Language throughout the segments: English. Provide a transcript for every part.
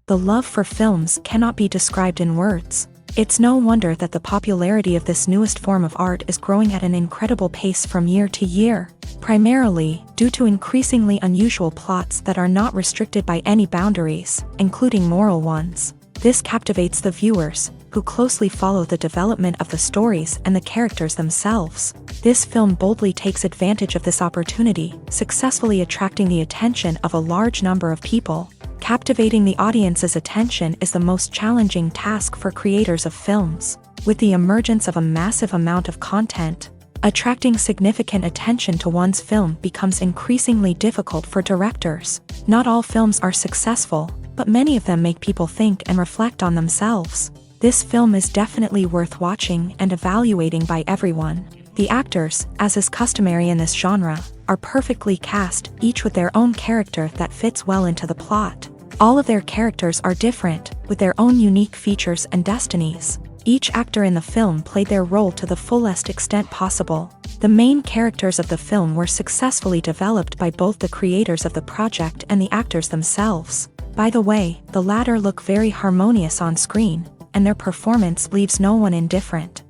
The love for films cannot be described in words. It's no wonder that the popularity of this newest form of art is growing at an incredible pace from year to year, primarily due to increasingly unusual plots that are not restricted by any boundaries, including moral ones. This captivates the viewers, who closely follow the development of the stories and the characters themselves. This film boldly takes advantage of this opportunity, successfully attracting the attention of a large number of people. Captivating the audience's attention is the most challenging task for creators of films. With the emergence of a massive amount of content, attracting significant attention to one's film becomes increasingly difficult for directors. Not all films are successful, but many of them make people think and reflect on themselves. This film is definitely worth watching and evaluating by everyone. The actors, as is customary in this genre, are perfectly cast, each with their own character that fits well into the plot. All of their characters are different, with their own unique features and destinies. Each actor in the film played their role to the fullest extent possible. The main characters of the film were successfully developed by both the creators of the project and the actors themselves. By the way, the latter look very harmonious on screen, and their performance leaves no one indifferent.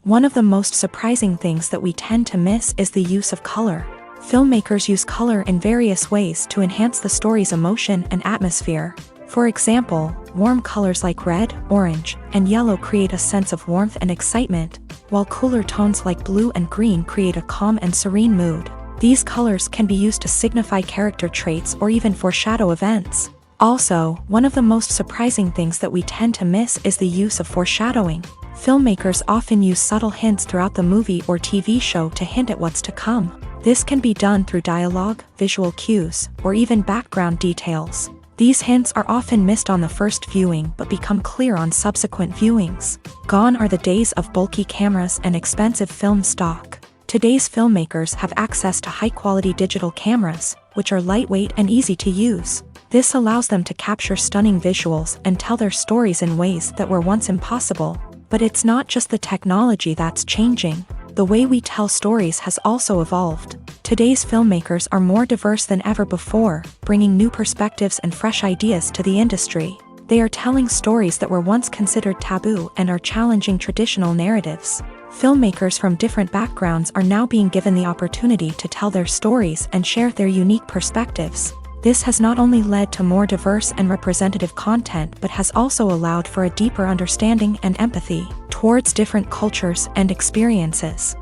One of the most surprising things that we tend to miss is the use of color. Filmmakers use color in various ways to enhance the story's emotion and atmosphere. For example, warm colors like red, orange, and yellow create a sense of warmth and excitement, while cooler tones like blue and green create a calm and serene mood. These colors can be used to signify character traits or even foreshadow events. Also, one of the most surprising things that we tend to miss is the use of foreshadowing. Filmmakers often use subtle hints throughout the movie or TV show to hint at what's to come. This can be done through dialogue, visual cues, or even background details. These hints are often missed on the first viewing but become clear on subsequent viewings. Gone are the days of bulky cameras and expensive film stock. Today's filmmakers have access to high-quality digital cameras, which are lightweight and easy to use. This allows them to capture stunning visuals and tell their stories in ways that were once impossible. But it's not just the technology that's changing. The way we tell stories has also evolved. Today's filmmakers are more diverse than ever before, bringing new perspectives and fresh ideas to the industry. They are telling stories that were once considered taboo and are challenging traditional narratives. Filmmakers from different backgrounds are now being given the opportunity to tell their stories and share their unique perspectives. This has not only led to more diverse and representative content but has also allowed for a deeper understanding and empathy towards different cultures and experiences.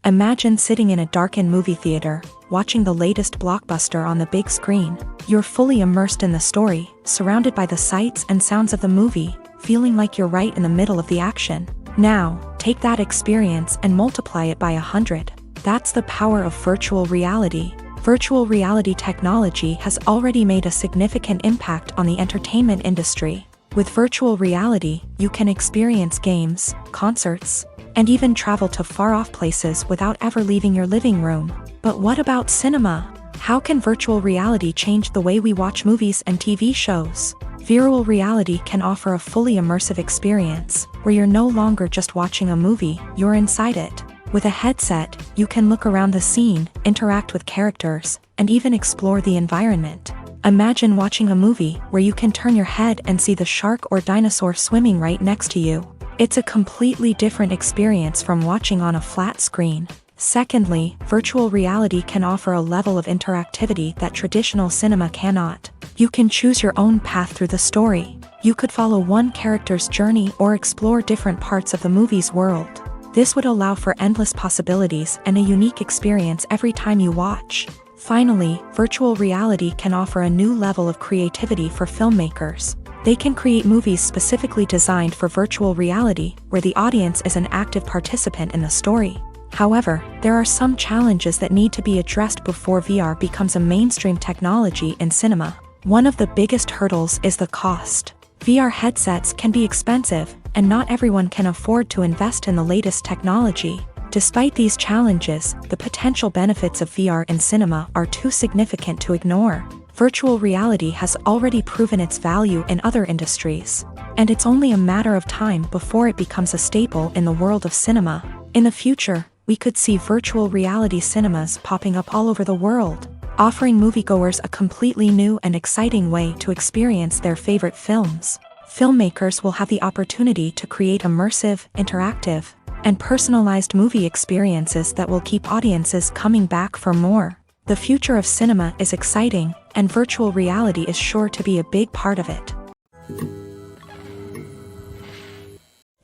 Imagine sitting in a darkened movie theater, watching the latest blockbuster on the big screen. You're fully immersed in the story, surrounded by the sights and sounds of the movie, feeling like you're right in the middle of the action. Now, take that experience and multiply it by 100. That's the power of virtual reality. Virtual reality technology has already made a significant impact on the entertainment industry. With virtual reality, you can experience games, concerts, and even travel to far-off places without ever leaving your living room. But what about cinema? How can virtual reality change the way we watch movies and TV shows? Virtual reality can offer a fully immersive experience, where you're no longer just watching a movie, you're inside it. With a headset, you can look around the scene, interact with characters, and even explore the environment. Imagine watching a movie where you can turn your head and see the shark or dinosaur swimming right next to you. It's a completely different experience from watching on a flat screen. Secondly, virtual reality can offer a level of interactivity that traditional cinema cannot. You can choose your own path through the story. You could follow one character's journey or explore different parts of the movie's world. This would allow for endless possibilities and a unique experience every time you watch. Finally, virtual reality can offer a new level of creativity for filmmakers. They can create movies specifically designed for virtual reality, where the audience is an active participant in the story. However, there are some challenges that need to be addressed before VR becomes a mainstream technology in cinema. One of the biggest hurdles is the cost. VR headsets can be expensive, and not everyone can afford to invest in the latest technology. Despite these challenges, the potential benefits of VR in cinema are too significant to ignore. Virtual reality has already proven its value in other industries, and it's only a matter of time before it becomes a staple in the world of cinema. In the future, we could see virtual reality cinemas popping up all over the world, offering moviegoers a completely new and exciting way to experience their favorite films. Filmmakers will have the opportunity to create immersive, interactive, and personalized movie experiences that will keep audiences coming back for more. The future of cinema is exciting, and virtual reality is sure to be a big part of it.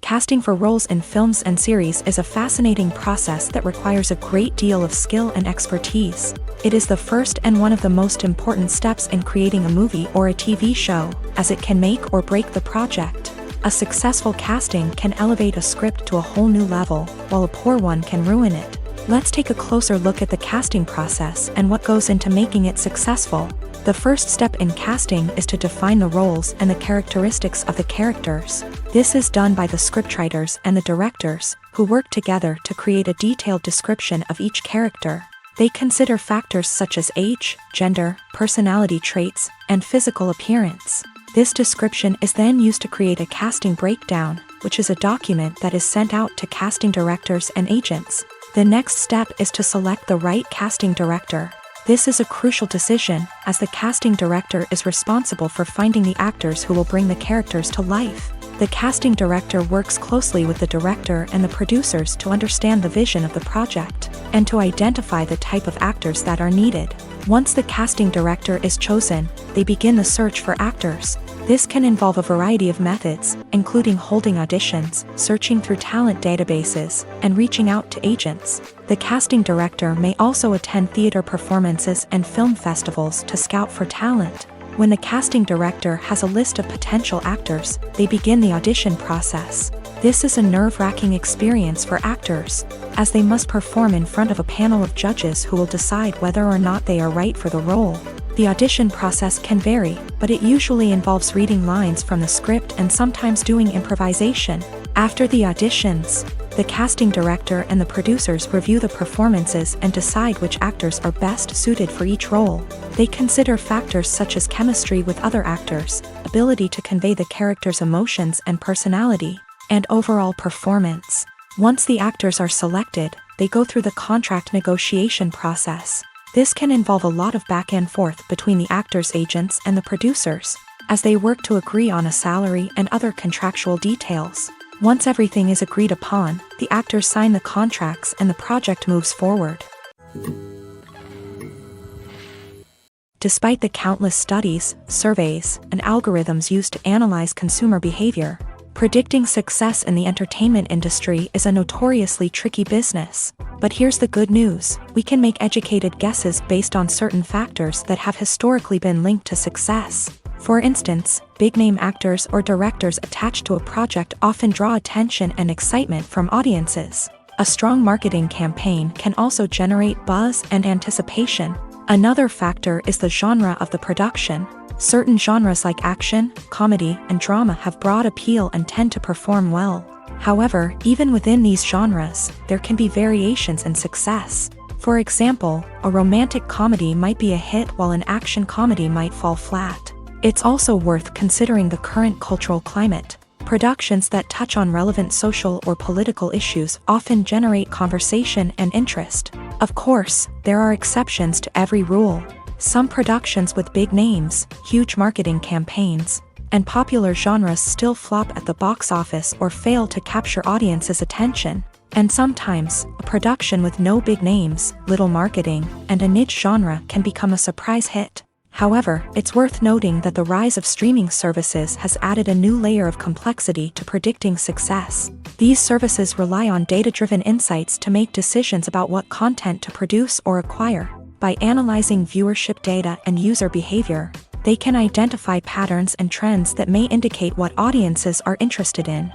Casting for roles in films and series is a fascinating process that requires a great deal of skill and expertise. It is the first and one of the most important steps in creating a movie or a TV show, as it can make or break the project. A successful casting can elevate a script to a whole new level, while a poor one can ruin it. Let's take a closer look at the casting process and what goes into making it successful. The first step in casting is to define the roles and the characteristics of the characters. This is done by the scriptwriters and the directors, who work together to create a detailed description of each character. They consider factors such as age, gender, personality traits, and physical appearance. This description is then used to create a casting breakdown, which is a document that is sent out to casting directors and agents. The next step is to select the right casting director. This is a crucial decision, as the casting director is responsible for finding the actors who will bring the characters to life. The casting director works closely with the director and the producers to understand the vision of the project, and to identify the type of actors that are needed. Once the casting director is chosen, they begin the search for actors. This can involve a variety of methods, including holding auditions, searching through talent databases, and reaching out to agents. The casting director may also attend theater performances and film festivals to scout for talent. When the casting director has a list of potential actors, they begin the audition process. This is a nerve-wracking experience for actors, as they must perform in front of a panel of judges who will decide whether or not they are right for the role. The audition process can vary, but it usually involves reading lines from the script and sometimes doing improvisation. After the auditions, the casting director and the producers review the performances and decide which actors are best suited for each role. They consider factors such as chemistry with other actors, ability to convey the character's emotions and personality, and overall performance. Once the actors are selected, they go through the contract negotiation process. This can involve a lot of back and forth between the actors' agents and the producers, as they work to agree on a salary and other contractual details. Once everything is agreed upon, the actors sign the contracts and the project moves forward. Despite the countless studies, surveys, and algorithms used to analyze consumer behavior, predicting success in the entertainment industry is a notoriously tricky business. But here's the good news: we can make educated guesses based on certain factors that have historically been linked to success. For instance, big-name actors or directors attached to a project often draw attention and excitement from audiences. A strong marketing campaign can also generate buzz and anticipation. Another factor is the genre of the production. Certain genres like action, comedy, and drama have broad appeal and tend to perform well. However, even within these genres, there can be variations in success. For example, a romantic comedy might be a hit while an action comedy might fall flat. It's also worth considering the current cultural climate. Productions that touch on relevant social or political issues often generate conversation and interest. Of course, there are exceptions to every rule. Some productions with big names, huge marketing campaigns, and popular genres still flop at the box office or fail to capture audiences' attention. And sometimes, a production with no big names, little marketing, and a niche genre can become a surprise hit. However, it's worth noting that the rise of streaming services has added a new layer of complexity to predicting success. These services rely on data-driven insights to make decisions about what content to produce or acquire. By analyzing viewership data and user behavior, they can identify patterns and trends that may indicate what audiences are interested in.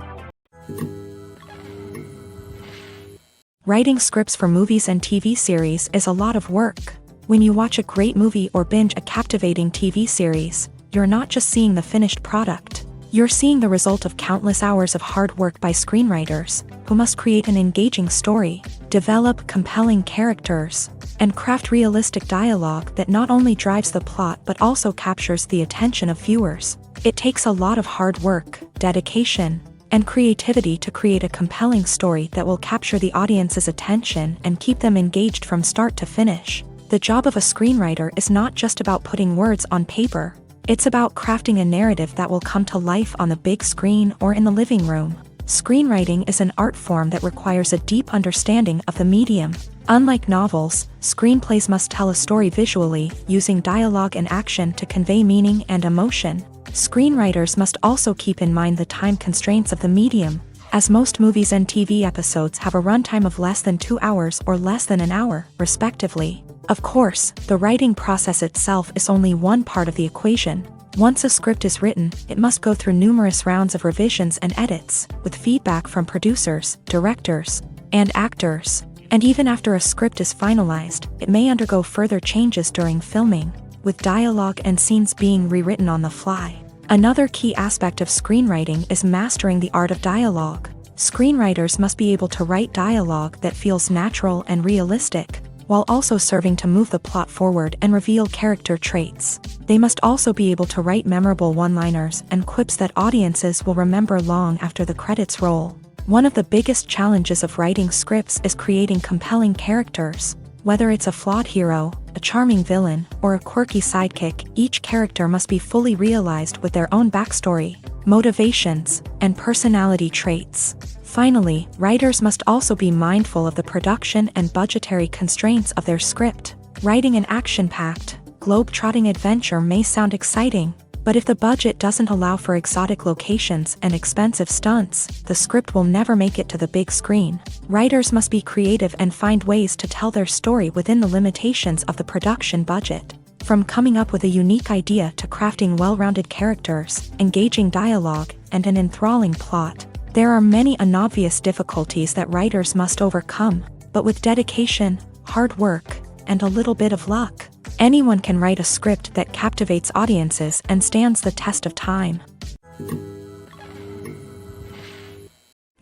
Writing scripts for movies and TV series is a lot of work. When you watch a great movie or binge a captivating TV series, you're not just seeing the finished product. You're seeing the result of countless hours of hard work by screenwriters, who must create an engaging story, develop compelling characters, and craft realistic dialogue that not only drives the plot but also captures the attention of viewers. It takes a lot of hard work, dedication, and creativity to create a compelling story that will capture the audience's attention and keep them engaged from start to finish. The job of a screenwriter is not just about putting words on paper. It's about crafting a narrative that will come to life on the big screen or in the living room. Screenwriting is an art form that requires a deep understanding of the medium. Unlike novels, screenplays must tell a story visually, using dialogue and action to convey meaning and emotion. Screenwriters must also keep in mind the time constraints of the medium, as most movies and TV episodes have a runtime of less than 2 hours or less than an hour, respectively. Of course, the writing process itself is only one part of the equation. Once a script is written, it must go through numerous rounds of revisions and edits, with feedback from producers, directors, and actors. And even after a script is finalized, it may undergo further changes during filming, with dialogue and scenes being rewritten on the fly. Another key aspect of screenwriting is mastering the art of dialogue. Screenwriters must be able to write dialogue that feels natural and realistic, while also serving to move the plot forward and reveal character traits. They must also be able to write memorable one-liners and quips that audiences will remember long after the credits roll. One of the biggest challenges of writing scripts is creating compelling characters. Whether it's a flawed hero, a charming villain, or a quirky sidekick, each character must be fully realized with their own backstory, motivations, and personality traits. Finally, writers must also be mindful of the production and budgetary constraints of their script. Writing an action-packed, globe-trotting adventure may sound exciting, but if the budget doesn't allow for exotic locations and expensive stunts, the script will never make it to the big screen. Writers must be creative and find ways to tell their story within the limitations of the production budget. From coming up with a unique idea to crafting well-rounded characters, engaging dialogue, and an enthralling plot, there are many unobvious difficulties that writers must overcome, but with dedication, hard work, and a little bit of luck, anyone can write a script that captivates audiences and stands the test of time.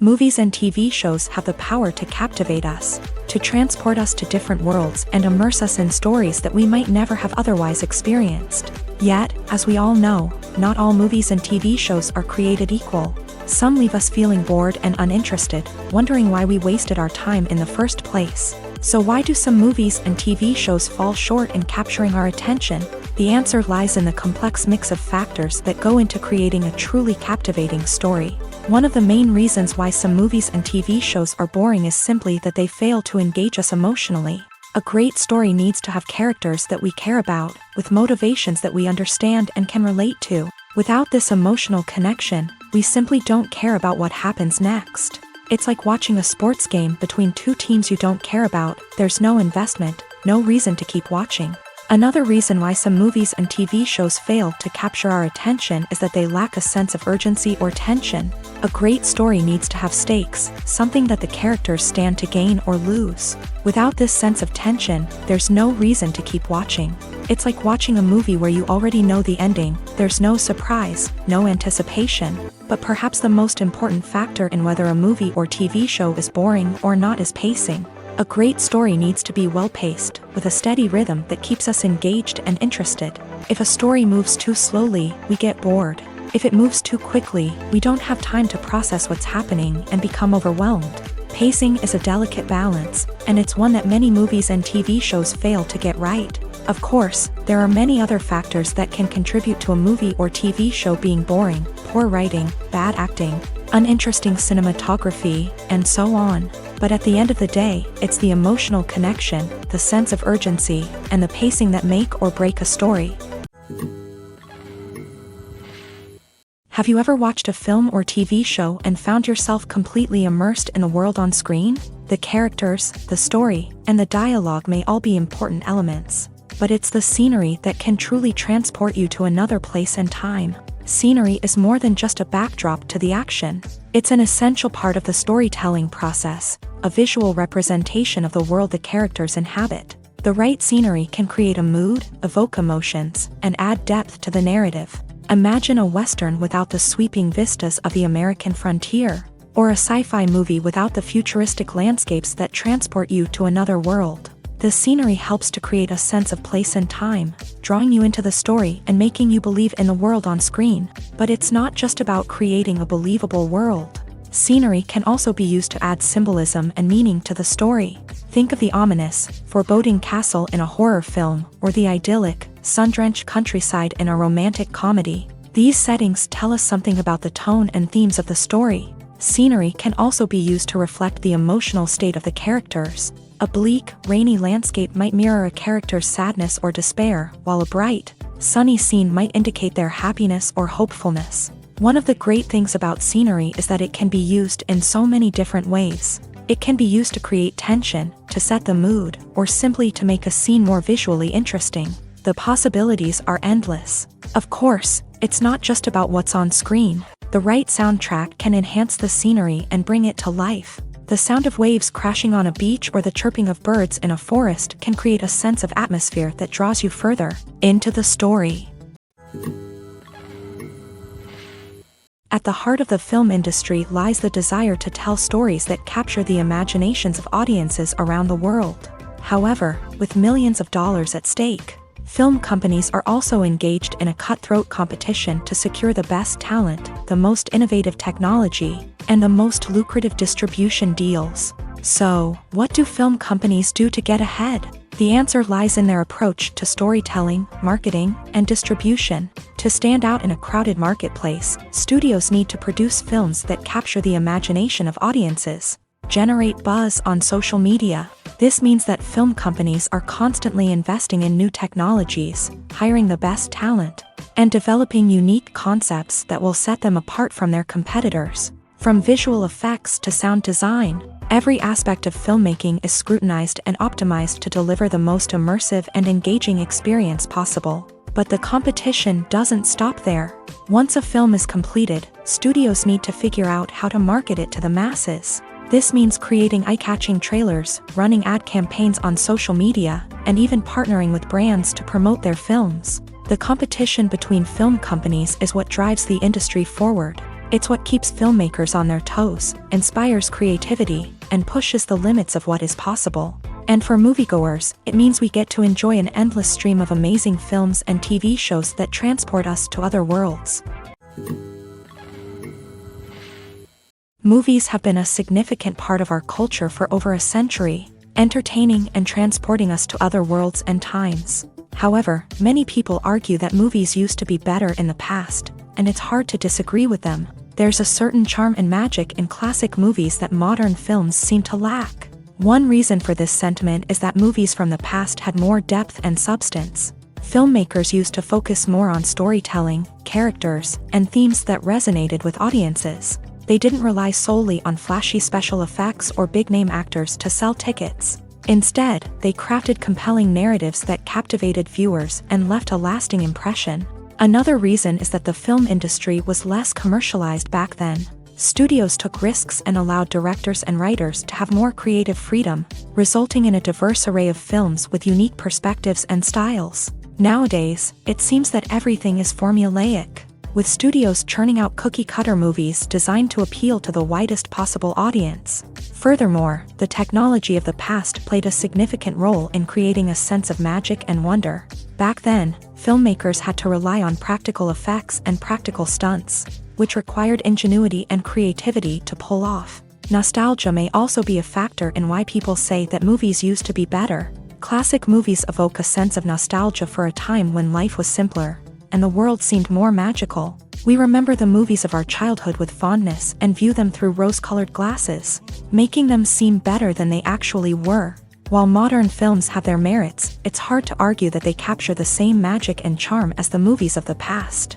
Movies and TV shows have the power to captivate us, to transport us to different worlds and immerse us in stories that we might never have otherwise experienced. Yet, as we all know, not all movies and TV shows are created equal. Some leave us feeling bored and uninterested, wondering why we wasted our time in the first place. So why do some movies and TV shows fall short in capturing our attention? The answer lies in the complex mix of factors that go into creating a truly captivating story. One of the main reasons why some movies and TV shows are boring is simply that they fail to engage us emotionally. A great story needs to have characters that we care about, with motivations that we understand and can relate to. Without this emotional connection, we simply don't care about what happens next. It's like watching a sports game between two teams you don't care about. There's no investment, no reason to keep watching. Another reason why some movies and TV shows fail to capture our attention is that they lack a sense of urgency or tension. A great story needs to have stakes, something that the characters stand to gain or lose. Without this sense of tension, there's no reason to keep watching. It's like watching a movie where you already know the ending. There's no surprise, no anticipation. But perhaps the most important factor in whether a movie or TV show is boring or not is pacing. A great story needs to be well-paced, with a steady rhythm that keeps us engaged and interested. If a story moves too slowly, we get bored. If it moves too quickly, we don't have time to process what's happening and become overwhelmed. Pacing is a delicate balance, and it's one that many movies and TV shows fail to get right. Of course, there are many other factors that can contribute to a movie or TV show being boring: poor writing, bad acting, uninteresting cinematography, and so on. But at the end of the day, it's the emotional connection, the sense of urgency, and the pacing that make or break a story. Have you ever watched a film or TV show and found yourself completely immersed in the world on screen? The characters, the story, and the dialogue may all be important elements, but it's the scenery that can truly transport you to another place and time. Scenery is more than just a backdrop to the action. It's an essential part of the storytelling process, a visual representation of the world the characters inhabit. The right scenery can create a mood, evoke emotions, and add depth to the narrative. Imagine a Western without the sweeping vistas of the American frontier, or a sci-fi movie without the futuristic landscapes that transport you to another world. The scenery helps to create a sense of place and time, drawing you into the story and making you believe in the world on screen. But it's not just about creating a believable world. Scenery can also be used to add symbolism and meaning to the story. Think of the ominous, foreboding castle in a horror film, or the idyllic, sun-drenched countryside in a romantic comedy. These settings tell us something about the tone and themes of the story. Scenery can also be used to reflect the emotional state of the characters. A bleak, rainy landscape might mirror a character's sadness or despair, while a bright, sunny scene might indicate their happiness or hopefulness. One of the great things about scenery is that it can be used in so many different ways. It can be used to create tension, to set the mood, or simply to make a scene more visually interesting. The possibilities are endless. Of course, it's not just about what's on screen. The right soundtrack can enhance the scenery and bring it to life. The sound of waves crashing on a beach or the chirping of birds in a forest can create a sense of atmosphere that draws you further into the story. At the heart of the film industry lies the desire to tell stories that capture the imaginations of audiences around the world. However, with millions of dollars at stake, film companies are also engaged in a cutthroat competition to secure the best talent, the most innovative technology, and the most lucrative distribution deals. So, what do film companies do to get ahead? The answer lies in their approach to storytelling, marketing, and distribution. To stand out in a crowded marketplace, studios need to produce films that capture the imagination of audiences, generate buzz on social media. This means that film companies are constantly investing in new technologies, hiring the best talent, and developing unique concepts that will set them apart from their competitors. From visual effects to sound design, every aspect of filmmaking is scrutinized and optimized to deliver the most immersive and engaging experience possible. But the competition doesn't stop there. Once a film is completed, studios need to figure out how to market it to the masses. This means creating eye-catching trailers, running ad campaigns on social media, and even partnering with brands to promote their films. The competition between film companies is what drives the industry forward. It's what keeps filmmakers on their toes, inspires creativity, and pushes the limits of what is possible. And for moviegoers, it means we get to enjoy an endless stream of amazing films and TV shows that transport us to other worlds. Movies have been a significant part of our culture for over a century, entertaining and transporting us to other worlds and times. However, many people argue that movies used to be better in the past, and it's hard to disagree with them. There's a certain charm and magic in classic movies that modern films seem to lack. One reason for this sentiment is that movies from the past had more depth and substance. Filmmakers used to focus more on storytelling, characters, and themes that resonated with audiences. They didn't rely solely on flashy special effects or big-name actors to sell tickets. Instead, they crafted compelling narratives that captivated viewers and left a lasting impression. Another reason is that the film industry was less commercialized back then. Studios took risks and allowed directors and writers to have more creative freedom, resulting in a diverse array of films with unique perspectives and styles. Nowadays, it seems that everything is formulaic, with studios churning out cookie-cutter movies designed to appeal to the widest possible audience. Furthermore, the technology of the past played a significant role in creating a sense of magic and wonder. Back then, filmmakers had to rely on practical effects and practical stunts, which required ingenuity and creativity to pull off. Nostalgia may also be a factor in why people say that movies used to be better. Classic movies evoke a sense of nostalgia for a time when life was simpler, and the world seemed more magical. We remember the movies of our childhood with fondness and view them through rose-colored glasses, making them seem better than they actually were. While modern films have their merits, it's hard to argue that they capture the same magic and charm as the movies of the past.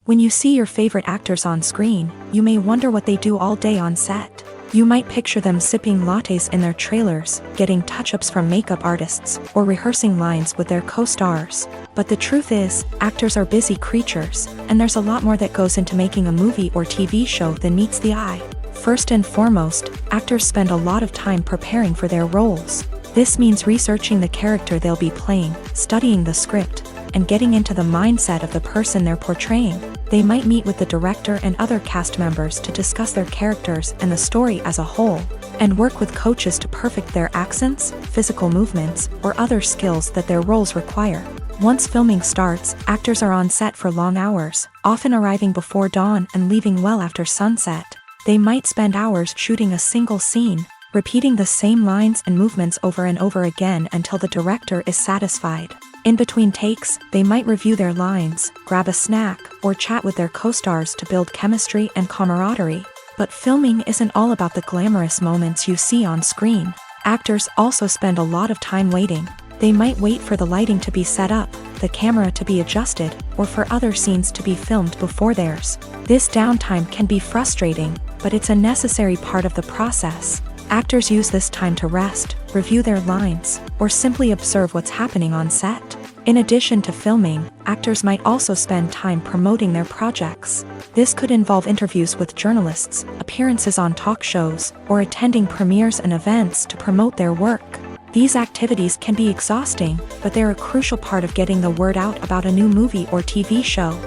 When you see your favorite actors on screen, you may wonder what they do all day on set. You might picture them sipping lattes in their trailers, getting touch-ups from makeup artists, or rehearsing lines with their co-stars. But the truth is, actors are busy creatures, and there's a lot more that goes into making a movie or TV show than meets the eye. First and foremost, actors spend a lot of time preparing for their roles. This means researching the character they'll be playing, studying the script, and getting into the mindset of the person they're portraying. They might meet with the director and other cast members to discuss their characters and the story as a whole, and work with coaches to perfect their accents, physical movements, or other skills that their roles require. Once filming starts, actors are on set for long hours, often arriving before dawn and leaving well after sunset. They might spend hours shooting a single scene, repeating the same lines and movements over and over again until the director is satisfied. In between takes, they might review their lines, grab a snack, or chat with their co-stars to build chemistry and camaraderie. But filming isn't all about the glamorous moments you see on screen. Actors also spend a lot of time waiting. They might wait for the lighting to be set up, the camera to be adjusted, or for other scenes to be filmed before theirs. This downtime can be frustrating, but it's a necessary part of the process. Actors use this time to rest, review their lines, or simply observe what's happening on set. In addition to filming, actors might also spend time promoting their projects. This could involve interviews with journalists, appearances on talk shows, or attending premieres and events to promote their work. These activities can be exhausting, but they're a crucial part of getting the word out about a new movie or TV show.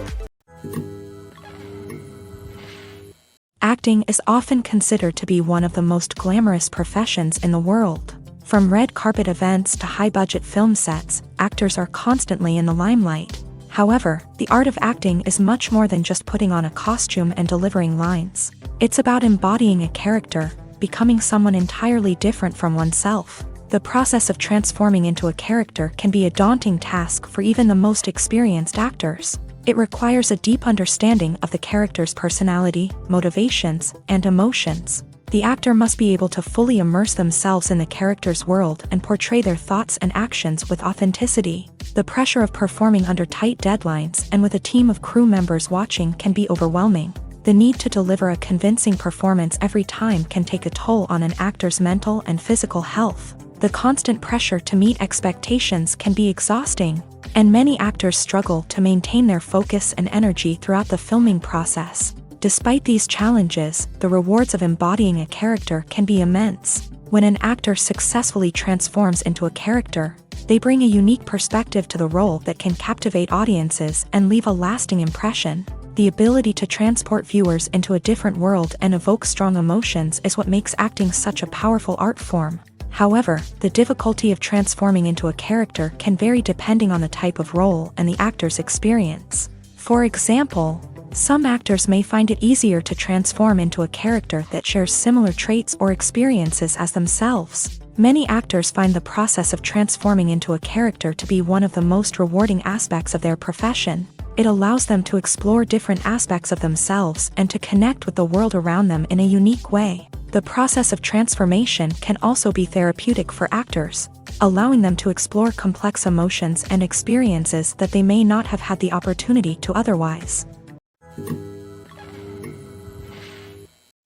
Acting is often considered to be one of the most glamorous professions in the world. From red carpet events to high-budget film sets, actors are constantly in the limelight. However, the art of acting is much more than just putting on a costume and delivering lines. It's about embodying a character, becoming someone entirely different from oneself. The process of transforming into a character can be a daunting task for even the most experienced actors. It requires a deep understanding of the character's personality, motivations, and emotions. The actor must be able to fully immerse themselves in the character's world and portray their thoughts and actions with authenticity. The pressure of performing under tight deadlines and with a team of crew members watching can be overwhelming. The need to deliver a convincing performance every time can take a toll on an actor's mental and physical health. The constant pressure to meet expectations can be exhausting, and many actors struggle to maintain their focus and energy throughout the filming process. Despite these challenges, the rewards of embodying a character can be immense. When an actor successfully transforms into a character, they bring a unique perspective to the role that can captivate audiences and leave a lasting impression. The ability to transport viewers into a different world and evoke strong emotions is what makes acting such a powerful art form. However, the difficulty of transforming into a character can vary depending on the type of role and the actor's experience. For example, some actors may find it easier to transform into a character that shares similar traits or experiences as themselves. Many actors find the process of transforming into a character to be one of the most rewarding aspects of their profession. It allows them to explore different aspects of themselves and to connect with the world around them in a unique way. The process of transformation can also be therapeutic for actors, allowing them to explore complex emotions and experiences that they may not have had the opportunity to otherwise.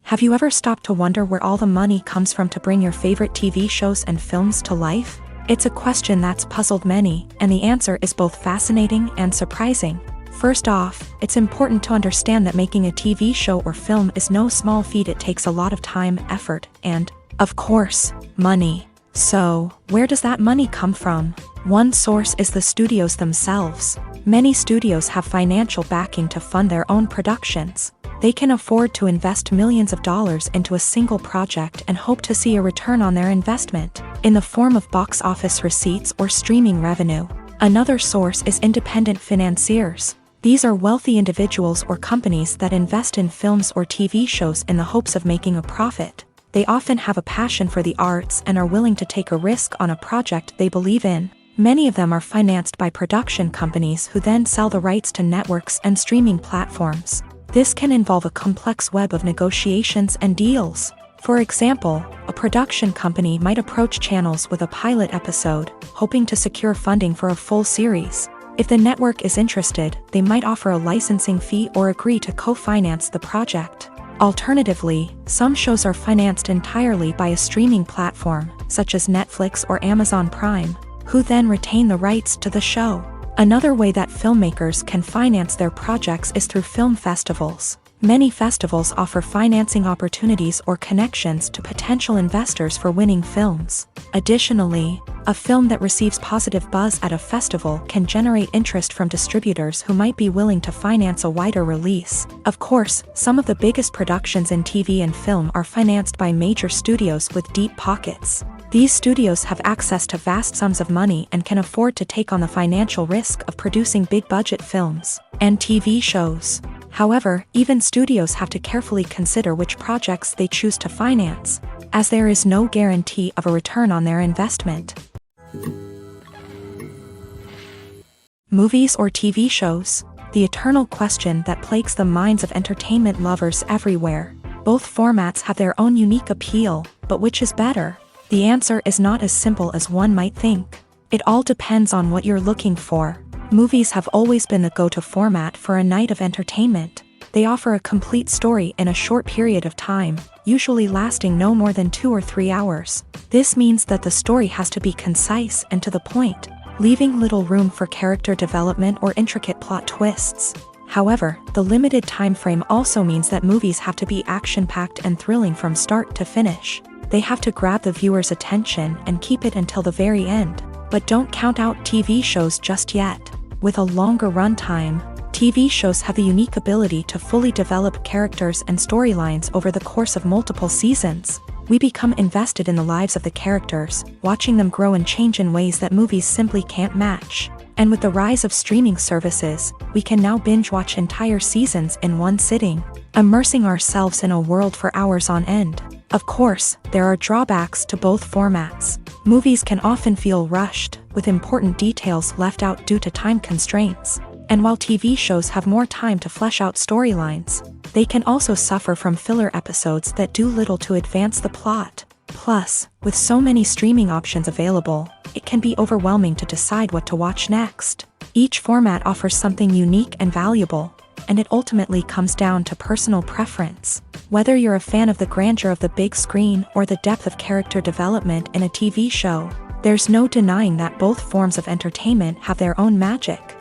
Have you ever stopped to wonder where all the money comes from to bring your favorite TV shows and films to life? It's a question that's puzzled many, and the answer is both fascinating and surprising. First off, it's important to understand that making a TV show or film is no small feat. It takes a lot of time, effort, and, of course, money. So, where does that money come from? One source is the studios themselves. Many studios have financial backing to fund their own productions. They can afford to invest millions of dollars into a single project and hope to see a return on their investment, in the form of box office receipts or streaming revenue. Another source is independent financiers. These are wealthy individuals or companies that invest in films or TV shows in the hopes of making a profit. They often have a passion for the arts and are willing to take a risk on a project they believe in. Many of them are financed by production companies who then sell the rights to networks and streaming platforms. This can involve a complex web of negotiations and deals. For example, a production company might approach channels with a pilot episode, hoping to secure funding for a full series. If the network is interested, they might offer a licensing fee or agree to co-finance the project. Alternatively, some shows are financed entirely by a streaming platform, such as Netflix or Amazon Prime, who then retain the rights to the show. Another way that filmmakers can finance their projects is through film festivals. Many festivals offer financing opportunities or connections to potential investors for winning films. Additionally, a film that receives positive buzz at a festival can generate interest from distributors who might be willing to finance a wider release. Of course, some of the biggest productions in TV and film are financed by major studios with deep pockets. These studios have access to vast sums of money and can afford to take on the financial risk of producing big-budget films and TV shows. However, even studios have to carefully consider which projects they choose to finance, as there is no guarantee of a return on their investment. Movies or TV shows? The eternal question that plagues the minds of entertainment lovers everywhere. Both formats have their own unique appeal, but which is better? The answer is not as simple as one might think. It all depends on what you're looking for. Movies have always been the go-to format for a night of entertainment. They offer a complete story in a short period of time, usually lasting no more than 2 or 3 hours. This means that the story has to be concise and to the point, leaving little room for character development or intricate plot twists. However, the limited time frame also means that movies have to be action-packed and thrilling from start to finish. They have to grab the viewer's attention and keep it until the very end. But don't count out TV shows just yet. With a longer runtime, TV shows have the unique ability to fully develop characters and storylines over the course of multiple seasons. We become invested in the lives of the characters, watching them grow and change in ways that movies simply can't match. And with the rise of streaming services, we can now binge-watch entire seasons in one sitting, immersing ourselves in a world for hours on end. Of course, there are drawbacks to both formats. Movies can often feel rushed, with important details left out due to time constraints. And while TV shows have more time to flesh out storylines, they can also suffer from filler episodes that do little to advance the plot. Plus, with so many streaming options available, it can be overwhelming to decide what to watch next. Each format offers something unique and valuable, and it ultimately comes down to personal preference. Whether you're a fan of the grandeur of the big screen or the depth of character development in a TV show, there's no denying that both forms of entertainment have their own magic.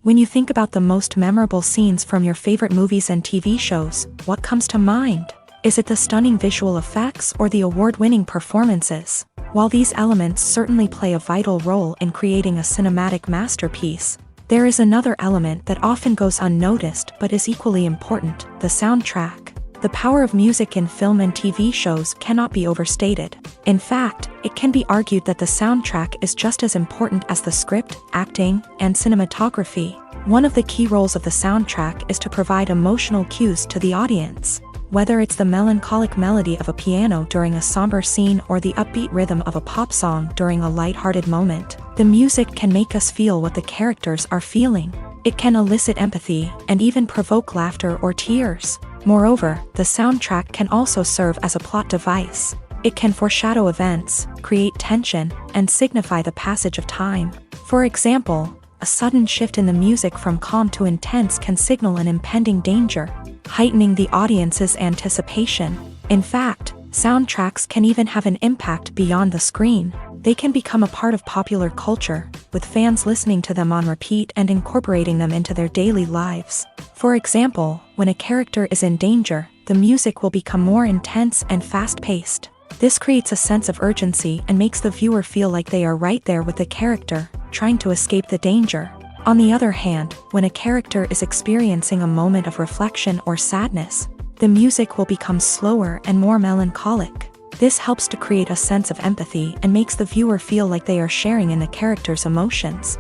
When you think about the most memorable scenes from your favorite movies and TV shows, what comes to mind? Is it the stunning visual effects or the award-winning performances? While these elements certainly play a vital role in creating a cinematic masterpiece, there is another element that often goes unnoticed but is equally important: the soundtrack. The power of music in film and TV shows cannot be overstated. In fact, it can be argued that the soundtrack is just as important as the script, acting, and cinematography. One of the key roles of the soundtrack is to provide emotional cues to the audience. Whether it's the melancholic melody of a piano during a somber scene or the upbeat rhythm of a pop song during a light-hearted moment, the music can make us feel what the characters are feeling. It can elicit empathy and even provoke laughter or tears. Moreover, the soundtrack can also serve as a plot device. It can foreshadow events, create tension, and signify the passage of time. For example, a sudden shift in the music from calm to intense can signal an impending danger, heightening the audience's anticipation. In fact, soundtracks can even have an impact beyond the screen. They can become a part of popular culture, with fans listening to them on repeat and incorporating them into their daily lives. For example, when a character is in danger, the music will become more intense and fast-paced. This creates a sense of urgency and makes the viewer feel like they are right there with the character, trying to escape the danger. On the other hand, when a character is experiencing a moment of reflection or sadness, the music will become slower and more melancholic. This helps to create a sense of empathy and makes the viewer feel like they are sharing in the character's emotions.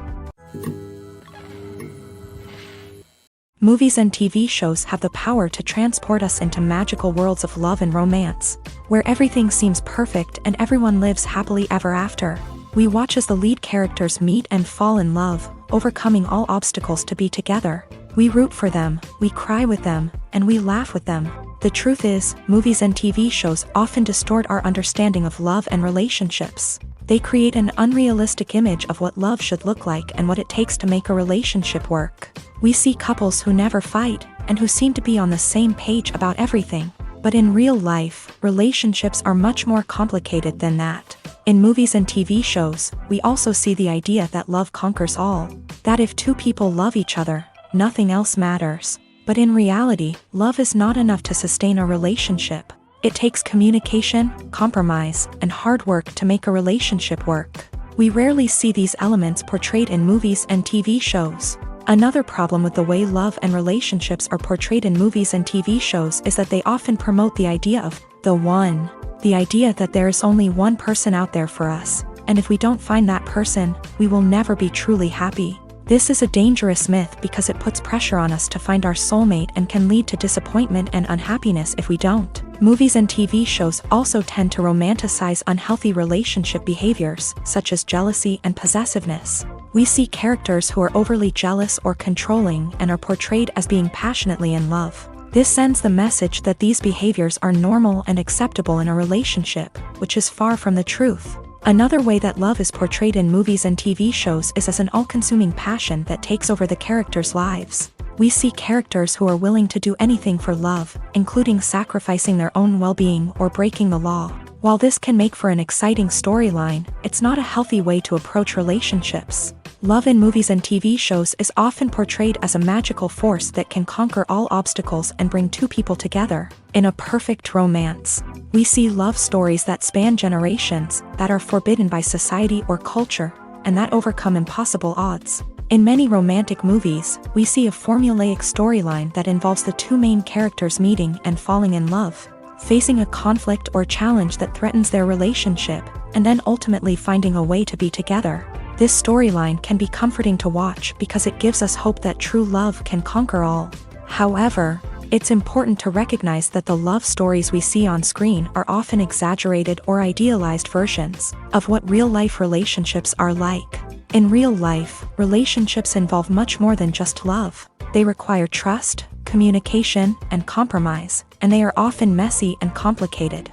Movies and TV shows have the power to transport us into magical worlds of love and romance, where everything seems perfect and everyone lives happily ever after. We watch as the lead characters meet and fall in love, overcoming all obstacles to be together. We root for them, we cry with them, and we laugh with them. The truth is, movies and TV shows often distort our understanding of love and relationships. They create an unrealistic image of what love should look like and what it takes to make a relationship work. We see couples who never fight, and who seem to be on the same page about everything. But in real life, relationships are much more complicated than that. In movies and TV shows, we also see the idea that love conquers all. That if two people love each other, nothing else matters. But in reality, love is not enough to sustain a relationship. It takes communication, compromise, and hard work to make a relationship work. We rarely see these elements portrayed in movies and TV shows. Another problem with the way love and relationships are portrayed in movies and TV shows is that they often promote the idea of The one. The idea that there is only one person out there for us, and if we don't find that person, we will never be truly happy. This is a dangerous myth because it puts pressure on us to find our soulmate and can lead to disappointment and unhappiness if we don't. Movies and TV shows also tend to romanticize unhealthy relationship behaviors, such as jealousy and possessiveness. We see characters who are overly jealous or controlling and are portrayed as being passionately in love. This sends the message that these behaviors are normal and acceptable in a relationship, which is far from the truth. Another way that love is portrayed in movies and TV shows is as an all-consuming passion that takes over the characters' lives. We see characters who are willing to do anything for love, including sacrificing their own well-being or breaking the law. While this can make for an exciting storyline, it's not a healthy way to approach relationships. Love in movies and TV shows is often portrayed as a magical force that can conquer all obstacles and bring two people together. In a perfect romance, we see love stories that span generations, that are forbidden by society or culture, and that overcome impossible odds. In many romantic movies, we see a formulaic storyline that involves the two main characters meeting and falling in love, facing a conflict or challenge that threatens their relationship, and then ultimately finding a way to be together. This storyline can be comforting to watch because it gives us hope that true love can conquer all. However, it's important to recognize that the love stories we see on screen are often exaggerated or idealized versions of what real-life relationships are like. In real life, relationships involve much more than just love. They require trust, communication, and compromise, and they are often messy and complicated.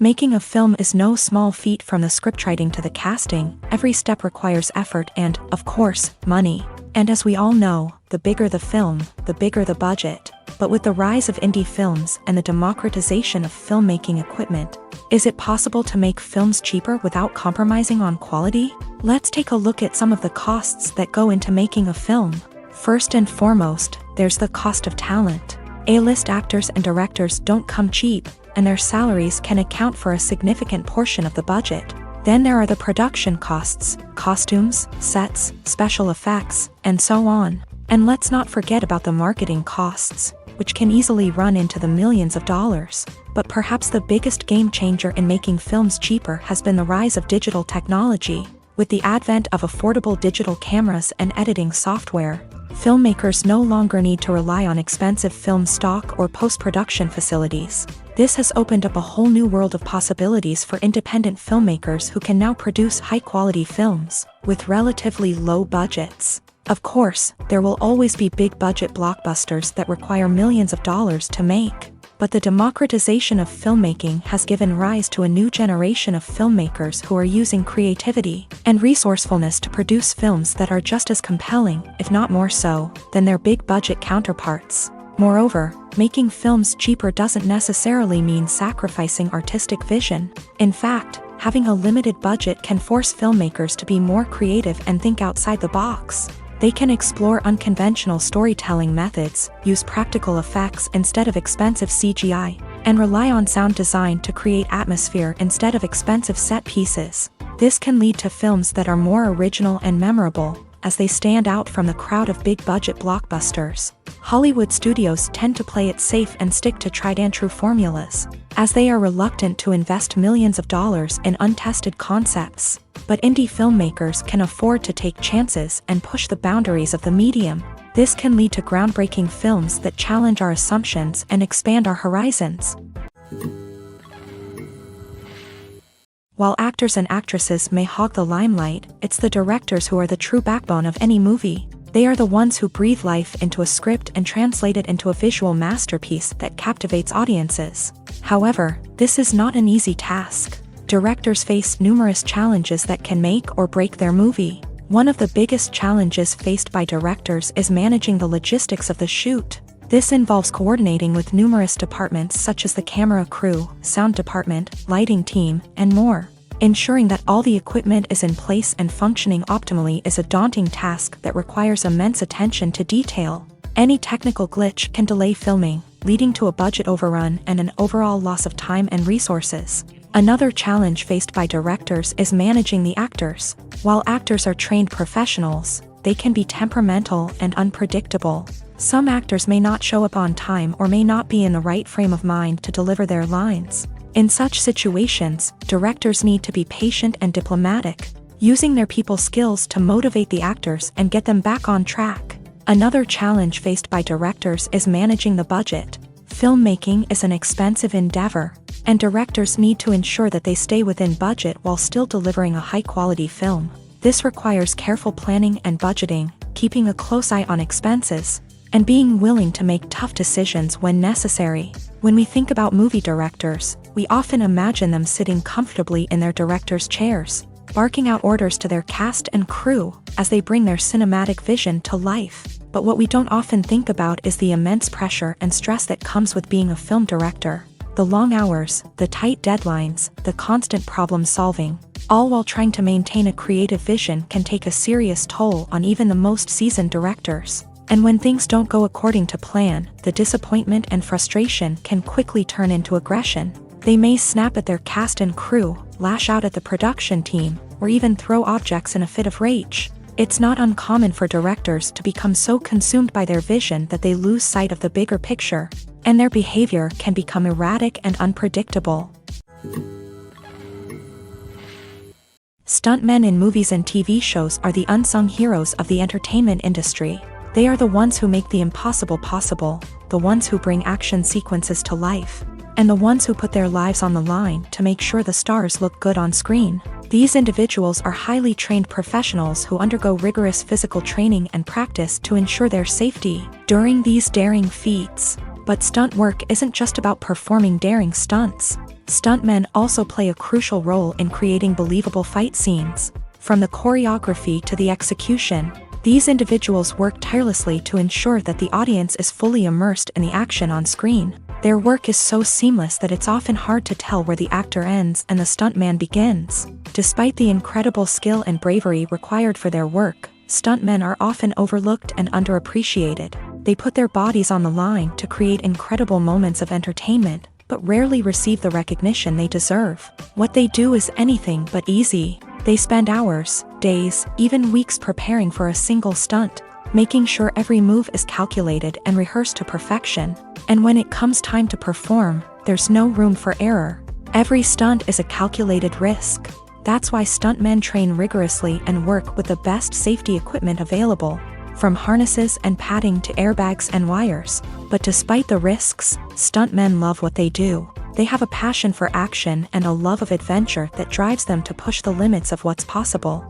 Making a film is no small feat. From the scriptwriting to the casting, every step requires effort and, of course, money. And as we all know, the bigger the film, the bigger the budget. But with the rise of indie films and the democratization of filmmaking equipment, is it possible to make films cheaper without compromising on quality? Let's take a look at some of the costs that go into making a film. First and foremost, there's the cost of talent. A-list actors and directors don't come cheap, and their salaries can account for a significant portion of the budget. Then there are the production costs, costumes, sets, special effects, and so on. And let's not forget about the marketing costs, which can easily run into the millions of dollars. But perhaps the biggest game changer in making films cheaper has been the rise of digital technology. With the advent of affordable digital cameras and editing software, filmmakers no longer need to rely on expensive film stock or post-production facilities. This has opened up a whole new world of possibilities for independent filmmakers who can now produce high-quality films with relatively low budgets. Of course, there will always be big-budget blockbusters that require millions of dollars to make. But the democratization of filmmaking has given rise to a new generation of filmmakers who are using creativity and resourcefulness to produce films that are just as compelling, if not more so, than their big-budget counterparts. Moreover, making films cheaper doesn't necessarily mean sacrificing artistic vision. In fact, having a limited budget can force filmmakers to be more creative and think outside the box. They can explore unconventional storytelling methods, use practical effects instead of expensive CGI, and rely on sound design to create atmosphere instead of expensive set pieces. This can lead to films that are more original and memorable, as they stand out from the crowd of big-budget blockbusters. Hollywood studios tend to play it safe and stick to tried-and-true formulas, as they are reluctant to invest millions of dollars in untested concepts. But indie filmmakers can afford to take chances and push the boundaries of the medium. This can lead to groundbreaking films that challenge our assumptions and expand our horizons. While actors and actresses may hog the limelight, it's the directors who are the true backbone of any movie. They are the ones who breathe life into a script and translate it into a visual masterpiece that captivates audiences. However, this is not an easy task. Directors face numerous challenges that can make or break their movie. One of the biggest challenges faced by directors is managing the logistics of the shoot. This involves coordinating with numerous departments such as the camera crew, sound department, lighting team, and more. Ensuring that all the equipment is in place and functioning optimally is a daunting task that requires immense attention to detail. Any technical glitch can delay filming, leading to a budget overrun and an overall loss of time and resources. Another challenge faced by directors is managing the actors. While actors are trained professionals, they can be temperamental and unpredictable. Some actors may not show up on time or may not be in the right frame of mind to deliver their lines. In such situations, directors need to be patient and diplomatic, using their people skills to motivate the actors and get them back on track. Another challenge faced by directors is managing the budget. Filmmaking is an expensive endeavor, and directors need to ensure that they stay within budget while still delivering a high-quality film. This requires careful planning and budgeting, keeping a close eye on expenses, and being willing to make tough decisions when necessary. When we think about movie directors, we often imagine them sitting comfortably in their director's chairs, barking out orders to their cast and crew as they bring their cinematic vision to life. But what we don't often think about is the immense pressure and stress that comes with being a film director. The long hours, the tight deadlines, the constant problem solving, all while trying to maintain a creative vision can take a serious toll on even the most seasoned directors. And when things don't go according to plan, the disappointment and frustration can quickly turn into aggression. They may snap at their cast and crew, lash out at the production team, or even throw objects in a fit of rage. It's not uncommon for directors to become so consumed by their vision that they lose sight of the bigger picture, and their behavior can become erratic and unpredictable. Stuntmen in movies and TV shows are the unsung heroes of the entertainment industry. They are the ones who make the impossible possible, the ones who bring action sequences to life, and the ones who put their lives on the line to make sure the stars look good on screen. These individuals are highly trained professionals who undergo rigorous physical training and practice to ensure their safety during these daring feats. But stunt work isn't just about performing daring stunts. Stuntmen also play a crucial role in creating believable fight scenes. From the choreography to the execution, these individuals work tirelessly to ensure that the audience is fully immersed in the action on screen. Their work is so seamless that it's often hard to tell where the actor ends and the stuntman begins. Despite the incredible skill and bravery required for their work, stuntmen are often overlooked and underappreciated. They put their bodies on the line to create incredible moments of entertainment, but rarely receive the recognition they deserve. What they do is anything but easy. They spend hours, days, even weeks preparing for a single stunt, making sure every move is calculated and rehearsed to perfection. And when it comes time to perform, there's no room for error. Every stunt is a calculated risk. That's why stuntmen train rigorously and work with the best safety equipment available, from harnesses and padding to airbags and wires. But despite the risks, stuntmen love what they do. They have a passion for action and a love of adventure that drives them to push the limits of what's possible.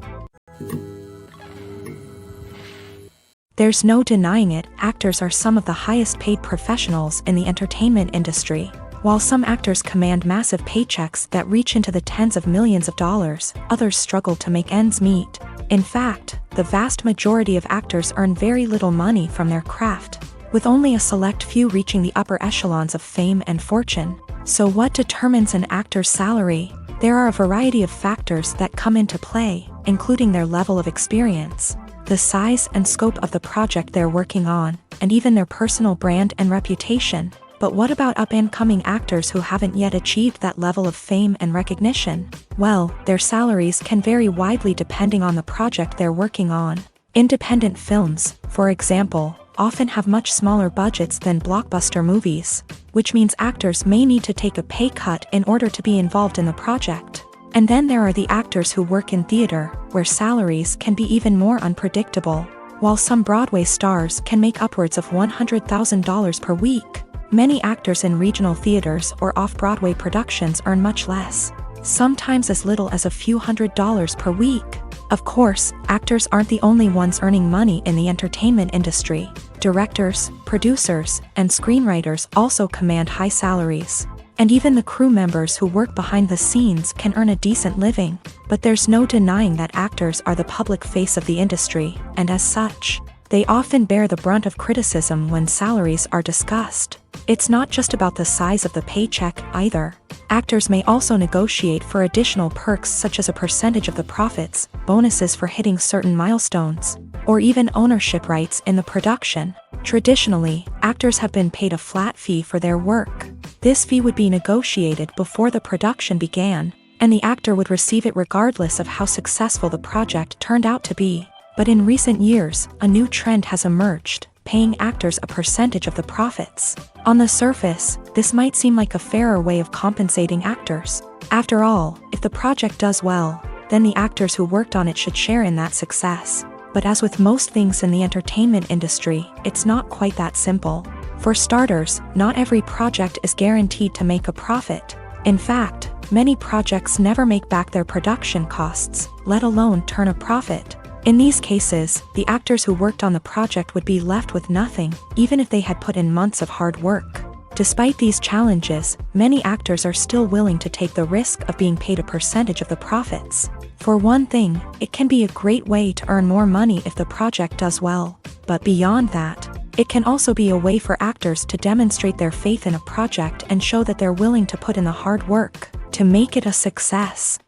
There's no denying it, actors are some of the highest paid professionals in the entertainment industry. While some actors command massive paychecks that reach into the tens of millions of dollars, others struggle to make ends meet. In fact, the vast majority of actors earn very little money from their craft, with only a select few reaching the upper echelons of fame and fortune. So what determines an actor's salary? There are a variety of factors that come into play, including their level of experience, the size and scope of the project they're working on, and even their personal brand and reputation. But what about up-and-coming actors who haven't yet achieved that level of fame and recognition? Well, their salaries can vary widely depending on the project they're working on. Independent films, for example, often have much smaller budgets than blockbuster movies, which means actors may need to take a pay cut in order to be involved in the project. And then there are the actors who work in theater, where salaries can be even more unpredictable. While some Broadway stars can make upwards of $100,000 per week, many actors in regional theaters or off-Broadway productions earn much less, sometimes as little as a few $100s per week. Of course, actors aren't the only ones earning money in the entertainment industry. Directors, producers, and screenwriters also command high salaries. And even the crew members who work behind the scenes can earn a decent living. But there's no denying that actors are the public face of the industry, and as such, they often bear the brunt of criticism when salaries are discussed. It's not just about the size of the paycheck either. Actors may also negotiate for additional perks such as a percentage of the profits, bonuses for hitting certain milestones, or even ownership rights in the production. Traditionally, actors have been paid a flat fee for their work. This fee would be negotiated before the production began, and the actor would receive it regardless of how successful the project turned out to be. But in recent years, a new trend has emerged: paying actors a percentage of the profits. On the surface, this might seem like a fairer way of compensating actors. After all, if the project does well, then the actors who worked on it should share in that success. But as with most things in the entertainment industry, it's not quite that simple. For starters, not every project is guaranteed to make a profit. In fact, many projects never make back their production costs, let alone turn a profit. In these cases, the actors who worked on the project would be left with nothing, even if they had put in months of hard work. Despite these challenges, many actors are still willing to take the risk of being paid a percentage of the profits. For one thing, it can be a great way to earn more money if the project does well. But beyond that, it can also be a way for actors to demonstrate their faith in a project and show that they're willing to put in the hard work to make it a success.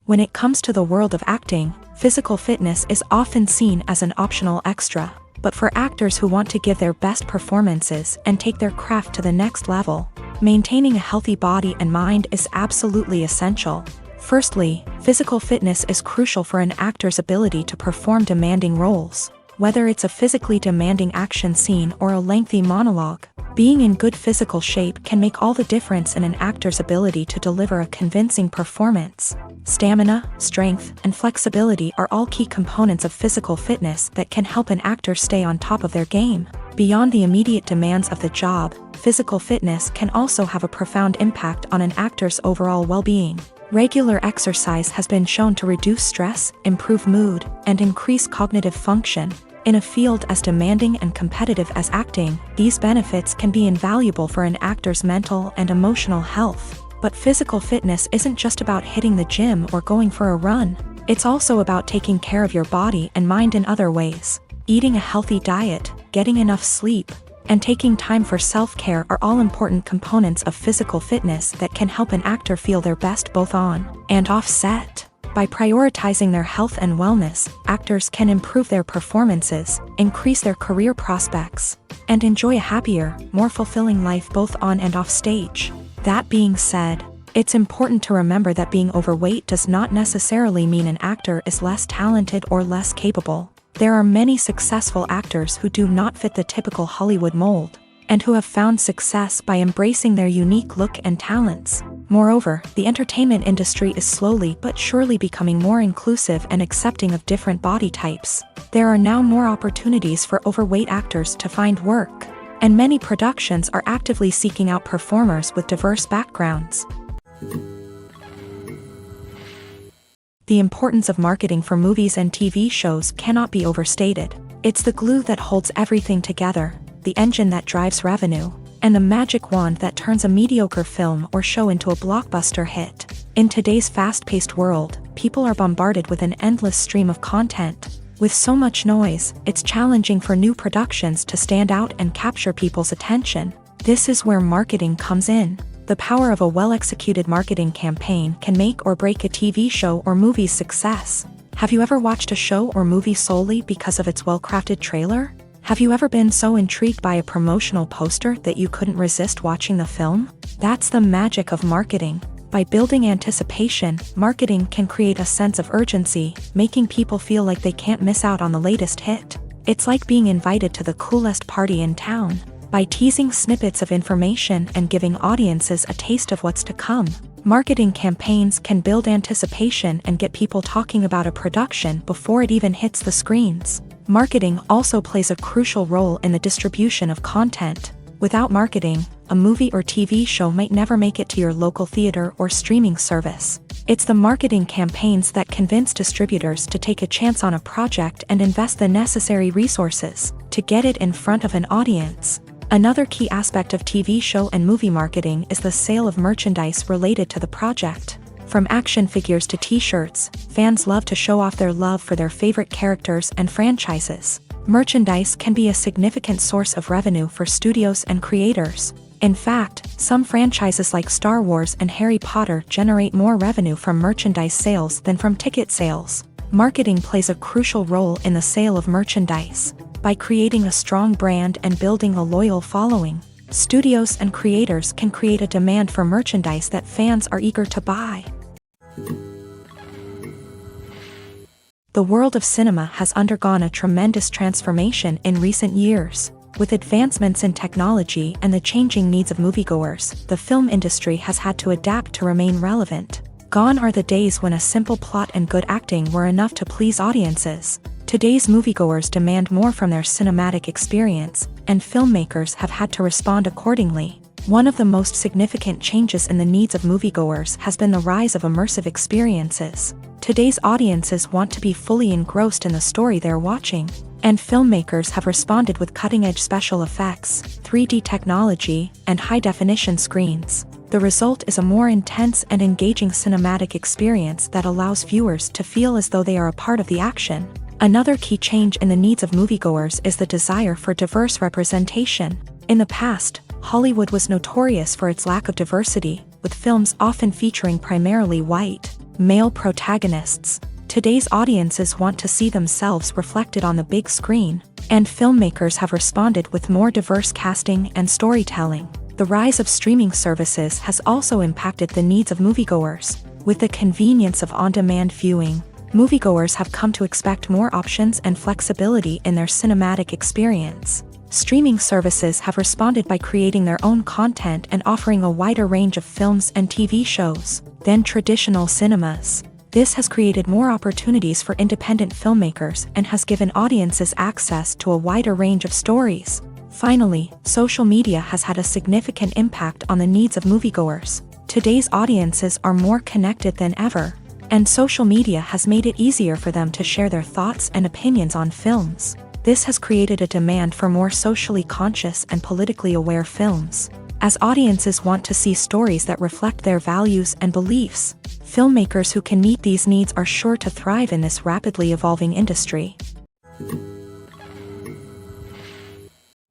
When it comes to the world of acting, physical fitness is often seen as an optional extra. But for actors who want to give their best performances and take their craft to the next level, maintaining a healthy body and mind is absolutely essential. Firstly, physical fitness is crucial for an actor's ability to perform demanding roles. Whether it's a physically demanding action scene or a lengthy monologue, being in good physical shape can make all the difference in an actor's ability to deliver a convincing performance. Stamina, strength, and flexibility are all key components of physical fitness that can help an actor stay on top of their game. Beyond the immediate demands of the job, physical fitness can also have a profound impact on an actor's overall well-being. Regular exercise has been shown to reduce stress, improve mood, and increase cognitive function. In a field as demanding and competitive as acting, these benefits can be invaluable for an actor's mental and emotional health. But physical fitness isn't just about hitting the gym or going for a run. It's also about taking care of your body and mind in other ways. Eating a healthy diet, getting enough sleep, and taking time for self-care are all important components of physical fitness that can help an actor feel their best both on and off set. By prioritizing their health and wellness, actors can improve their performances, increase their career prospects, and enjoy a happier, more fulfilling life both on and off stage. That being said, it's important to remember that being overweight does not necessarily mean an actor is less talented or less capable. There are many successful actors who do not fit the typical Hollywood mold, and who have found success by embracing their unique look and talents. Moreover, the entertainment industry is slowly but surely becoming more inclusive and accepting of different body types. There are now more opportunities for overweight actors to find work, and many productions are actively seeking out performers with diverse backgrounds. The importance of marketing for movies and TV shows cannot be overstated. It's the glue that holds everything together, the engine that drives revenue, and the magic wand that turns a mediocre film or show into a blockbuster hit. In today's fast-paced world, people are bombarded with an endless stream of content. With so much noise, it's challenging for new productions to stand out and capture people's attention. This is where marketing comes in. The power of a well-executed marketing campaign can make or break a TV show or movie's success. Have you ever watched a show or movie solely because of its well-crafted trailer? Have you ever been so intrigued by a promotional poster that you couldn't resist watching the film? That's the magic of marketing. By building anticipation, marketing can create a sense of urgency, making people feel like they can't miss out on the latest hit. It's like being invited to the coolest party in town. By teasing snippets of information and giving audiences a taste of what's to come, marketing campaigns can build anticipation and get people talking about a production before it even hits the screens. Marketing also plays a crucial role in the distribution of content. Without marketing, a movie or TV show might never make it to your local theater or streaming service. It's the marketing campaigns that convince distributors to take a chance on a project and invest the necessary resources to get it in front of an audience. Another key aspect of TV show and movie marketing is the sale of merchandise related to the project. From action figures to t-shirts, fans love to show off their love for their favorite characters and franchises. Merchandise can be a significant source of revenue for studios and creators. In fact, some franchises like Star Wars and Harry Potter generate more revenue from merchandise sales than from ticket sales. Marketing plays a crucial role in the sale of merchandise. By creating a strong brand and building a loyal following, studios and creators can create a demand for merchandise that fans are eager to buy. The world of cinema has undergone a tremendous transformation in recent years. With advancements in technology and the changing needs of moviegoers, the film industry has had to adapt to remain relevant. Gone are the days when a simple plot and good acting were enough to please audiences. Today's moviegoers demand more from their cinematic experience, and filmmakers have had to respond accordingly. One of the most significant changes in the needs of moviegoers has been the rise of immersive experiences. Today's audiences want to be fully engrossed in the story they're watching, and filmmakers have responded with cutting-edge special effects, 3D technology, and high-definition screens. The result is a more intense and engaging cinematic experience that allows viewers to feel as though they are a part of the action. Another key change in the needs of moviegoers is the desire for diverse representation. In the past, Hollywood was notorious for its lack of diversity, with films often featuring primarily white, male protagonists. Today's audiences want to see themselves reflected on the big screen, and filmmakers have responded with more diverse casting and storytelling. The rise of streaming services has also impacted the needs of moviegoers. With the convenience of on-demand viewing, moviegoers have come to expect more options and flexibility in their cinematic experience. Streaming services have responded by creating their own content and offering a wider range of films and TV shows than traditional cinemas. This has created more opportunities for independent filmmakers and has given audiences access to a wider range of stories. Finally, social media has had a significant impact on the needs of moviegoers. Today's audiences are more connected than ever, and social media has made it easier for them to share their thoughts and opinions on films. This has created a demand for more socially conscious and politically aware films. As audiences want to see stories that reflect their values and beliefs, filmmakers who can meet these needs are sure to thrive in this rapidly evolving industry.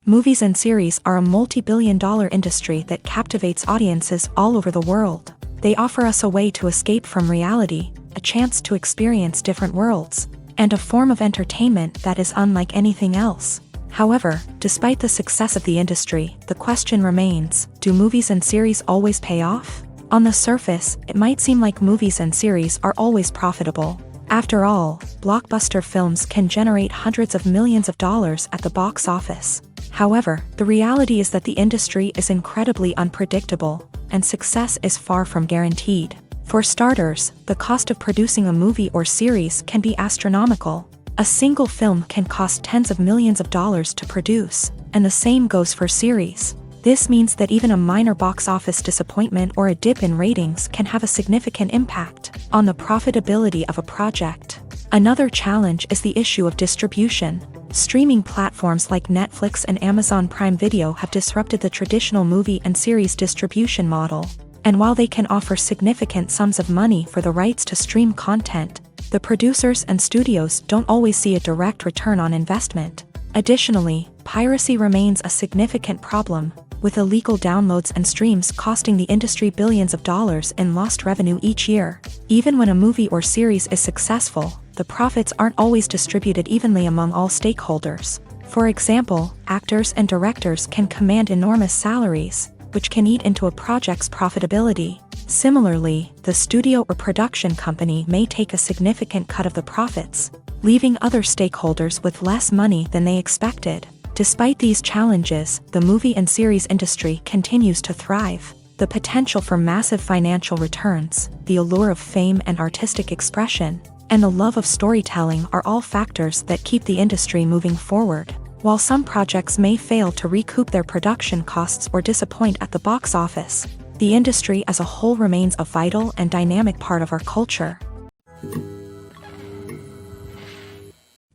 Movies and series are a multi-billion-dollar industry that captivates audiences all over the world. They offer us a way to escape from reality, a chance to experience different worlds, and a form of entertainment that is unlike anything else. However, despite the success of the industry, the question remains, do movies and series always pay off? On the surface, it might seem like movies and series are always profitable. After all, blockbuster films can generate hundreds of millions of dollars at the box office. However, the reality is that the industry is incredibly unpredictable, and success is far from guaranteed. For starters, the cost of producing a movie or series can be astronomical. A single film can cost tens of millions of dollars to produce, and the same goes for series. This means that even a minor box office disappointment or a dip in ratings can have a significant impact on the profitability of a project. Another challenge is the issue of distribution. Streaming platforms like Netflix and Amazon Prime Video have disrupted the traditional movie and series distribution model. And while they can offer significant sums of money for the rights to stream content, the producers and studios don't always see a direct return on investment. Additionally, piracy remains a significant problem, with illegal downloads and streams costing the industry billions of dollars in lost revenue each year. Even when a movie or series is successful, the profits aren't always distributed evenly among all stakeholders. For example, actors and directors can command enormous salaries, which can eat into a project's profitability. Similarly, the studio or production company may take a significant cut of the profits, leaving other stakeholders with less money than they expected. Despite these challenges, the movie and series industry continues to thrive. The potential for massive financial returns, the allure of fame and artistic expression, and the love of storytelling are all factors that keep the industry moving forward. While some projects may fail to recoup their production costs or disappoint at the box office, the industry as a whole remains a vital and dynamic part of our culture.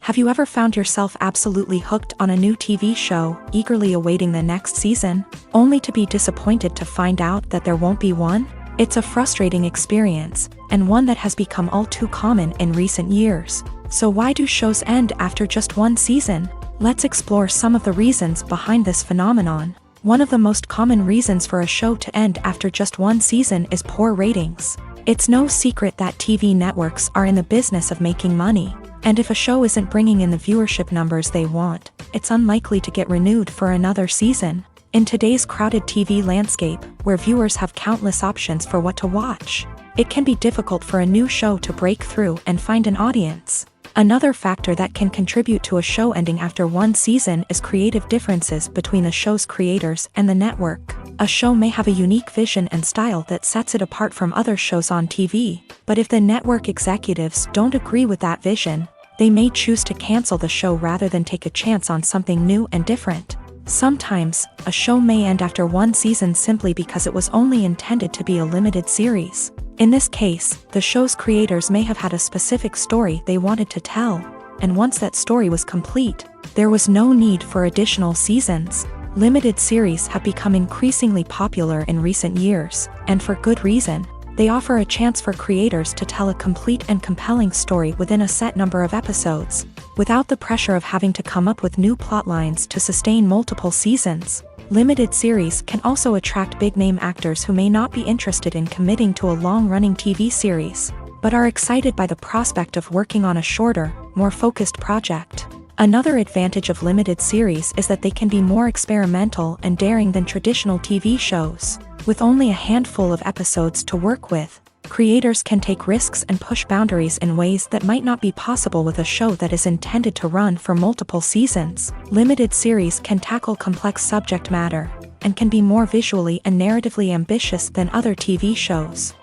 Have you ever found yourself absolutely hooked on a new TV show, eagerly awaiting the next season, only to be disappointed to find out that there won't be one? It's a frustrating experience, and one that has become all too common in recent years. So why do shows end after just one season? Let's explore some of the reasons behind this phenomenon. One of the most common reasons for a show to end after just one season is poor ratings. It's no secret that TV networks are in the business of making money. And if a show isn't bringing in the viewership numbers they want, it's unlikely to get renewed for another season. In today's crowded TV landscape, where viewers have countless options for what to watch, it can be difficult for a new show to break through and find an audience. Another factor that can contribute to a show ending after one season is creative differences between the show's creators and the network. A show may have a unique vision and style that sets it apart from other shows on TV, but if the network executives don't agree with that vision, they may choose to cancel the show rather than take a chance on something new and different. Sometimes, a show may end after one season simply because it was only intended to be a limited series. In this case, the show's creators may have had a specific story they wanted to tell, and once that story was complete, there was no need for additional seasons. Limited series have become increasingly popular in recent years, and for good reason. They offer a chance for creators to tell a complete and compelling story within a set number of episodes, without the pressure of having to come up with new plotlines to sustain multiple seasons. Limited series can also attract big-name actors who may not be interested in committing to a long-running TV series, but are excited by the prospect of working on a shorter, more focused project. Another advantage of limited series is that they can be more experimental and daring than traditional TV shows. With only a handful of episodes to work with, creators can take risks and push boundaries in ways that might not be possible with a show that is intended to run for multiple seasons. Limited series can tackle complex subject matter, and can be more visually and narratively ambitious than other TV shows.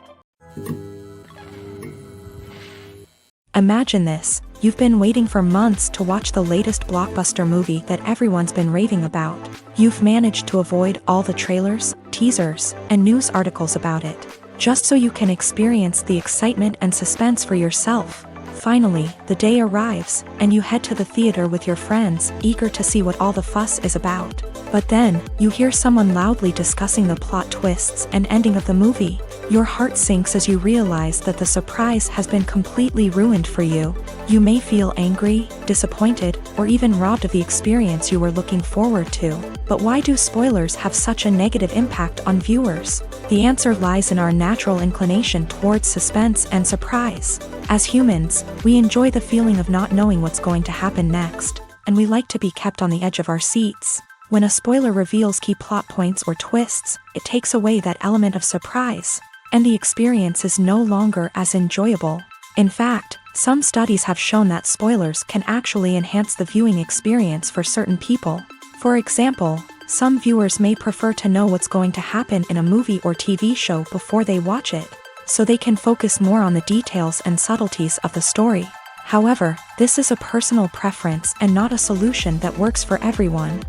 Imagine this. You've been waiting for months to watch the latest blockbuster movie that everyone's been raving about. You've managed to avoid all the trailers, teasers, and news articles about it, just so you can experience the excitement and suspense for yourself. Finally, the day arrives, and you head to the theater with your friends, eager to see what all the fuss is about. But then, you hear someone loudly discussing the plot twists and ending of the movie. Your heart sinks as you realize that the surprise has been completely ruined for you. You may feel angry, disappointed, or even robbed of the experience you were looking forward to. But why do spoilers have such a negative impact on viewers? The answer lies in our natural inclination towards suspense and surprise. As humans, we enjoy the feeling of not knowing what's going to happen next, and we like to be kept on the edge of our seats. When a spoiler reveals key plot points or twists, it takes away that element of surprise, and the experience is no longer as enjoyable. In fact, some studies have shown that spoilers can actually enhance the viewing experience for certain people. For example, some viewers may prefer to know what's going to happen in a movie or TV show before they watch it, so they can focus more on the details and subtleties of the story. However, this is a personal preference and not a solution that works for everyone.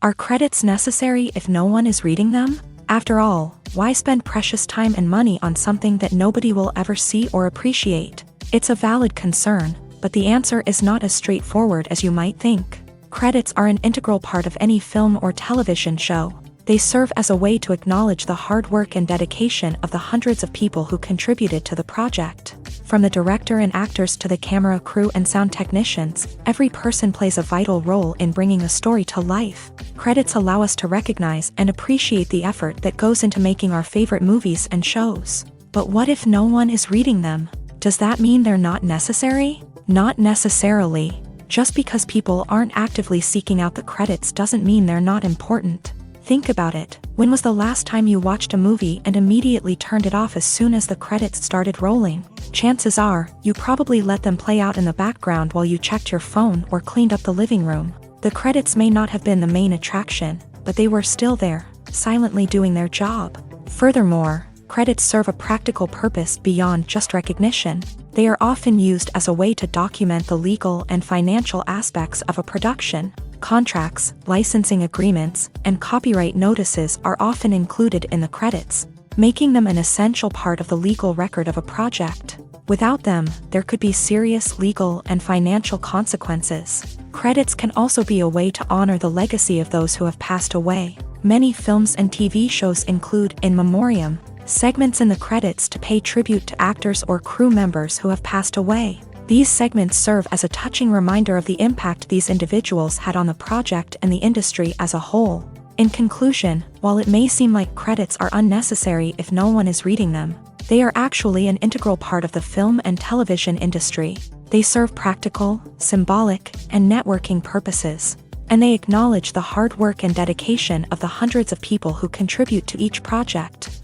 Are credits necessary if no one is reading them? After all, why spend precious time and money on something that nobody will ever see or appreciate? It's a valid concern, but the answer is not as straightforward as you might think. Credits are an integral part of any film or television show. They serve as a way to acknowledge the hard work and dedication of the hundreds of people who contributed to the project. From the director and actors to the camera crew and sound technicians, every person plays a vital role in bringing a story to life. Credits allow us to recognize and appreciate the effort that goes into making our favorite movies and shows. But what if no one is reading them? Does that mean they're not necessary? Not necessarily. Just because people aren't actively seeking out the credits doesn't mean they're not important. Think about it. When was the last time you watched a movie and immediately turned it off as soon as the credits started rolling? Chances are, you probably let them play out in the background while you checked your phone or cleaned up the living room. The credits may not have been the main attraction, but they were still there, silently doing their job. Furthermore, credits serve a practical purpose beyond just recognition. They are often used as a way to document the legal and financial aspects of a production. Contracts, licensing agreements, and copyright notices are often included in the credits, making them an essential part of the legal record of a project. Without them, there could be serious legal and financial consequences. Credits can also be a way to honor the legacy of those who have passed away. Many films and TV shows include in memoriam segments in the credits to pay tribute to actors or crew members who have passed away. These segments serve as a touching reminder of the impact these individuals had on the project and the industry as a whole. In conclusion, while it may seem like credits are unnecessary if no one is reading them, they are actually an integral part of the film and television industry. They serve practical, symbolic, and networking purposes, and they acknowledge the hard work and dedication of the hundreds of people who contribute to each project.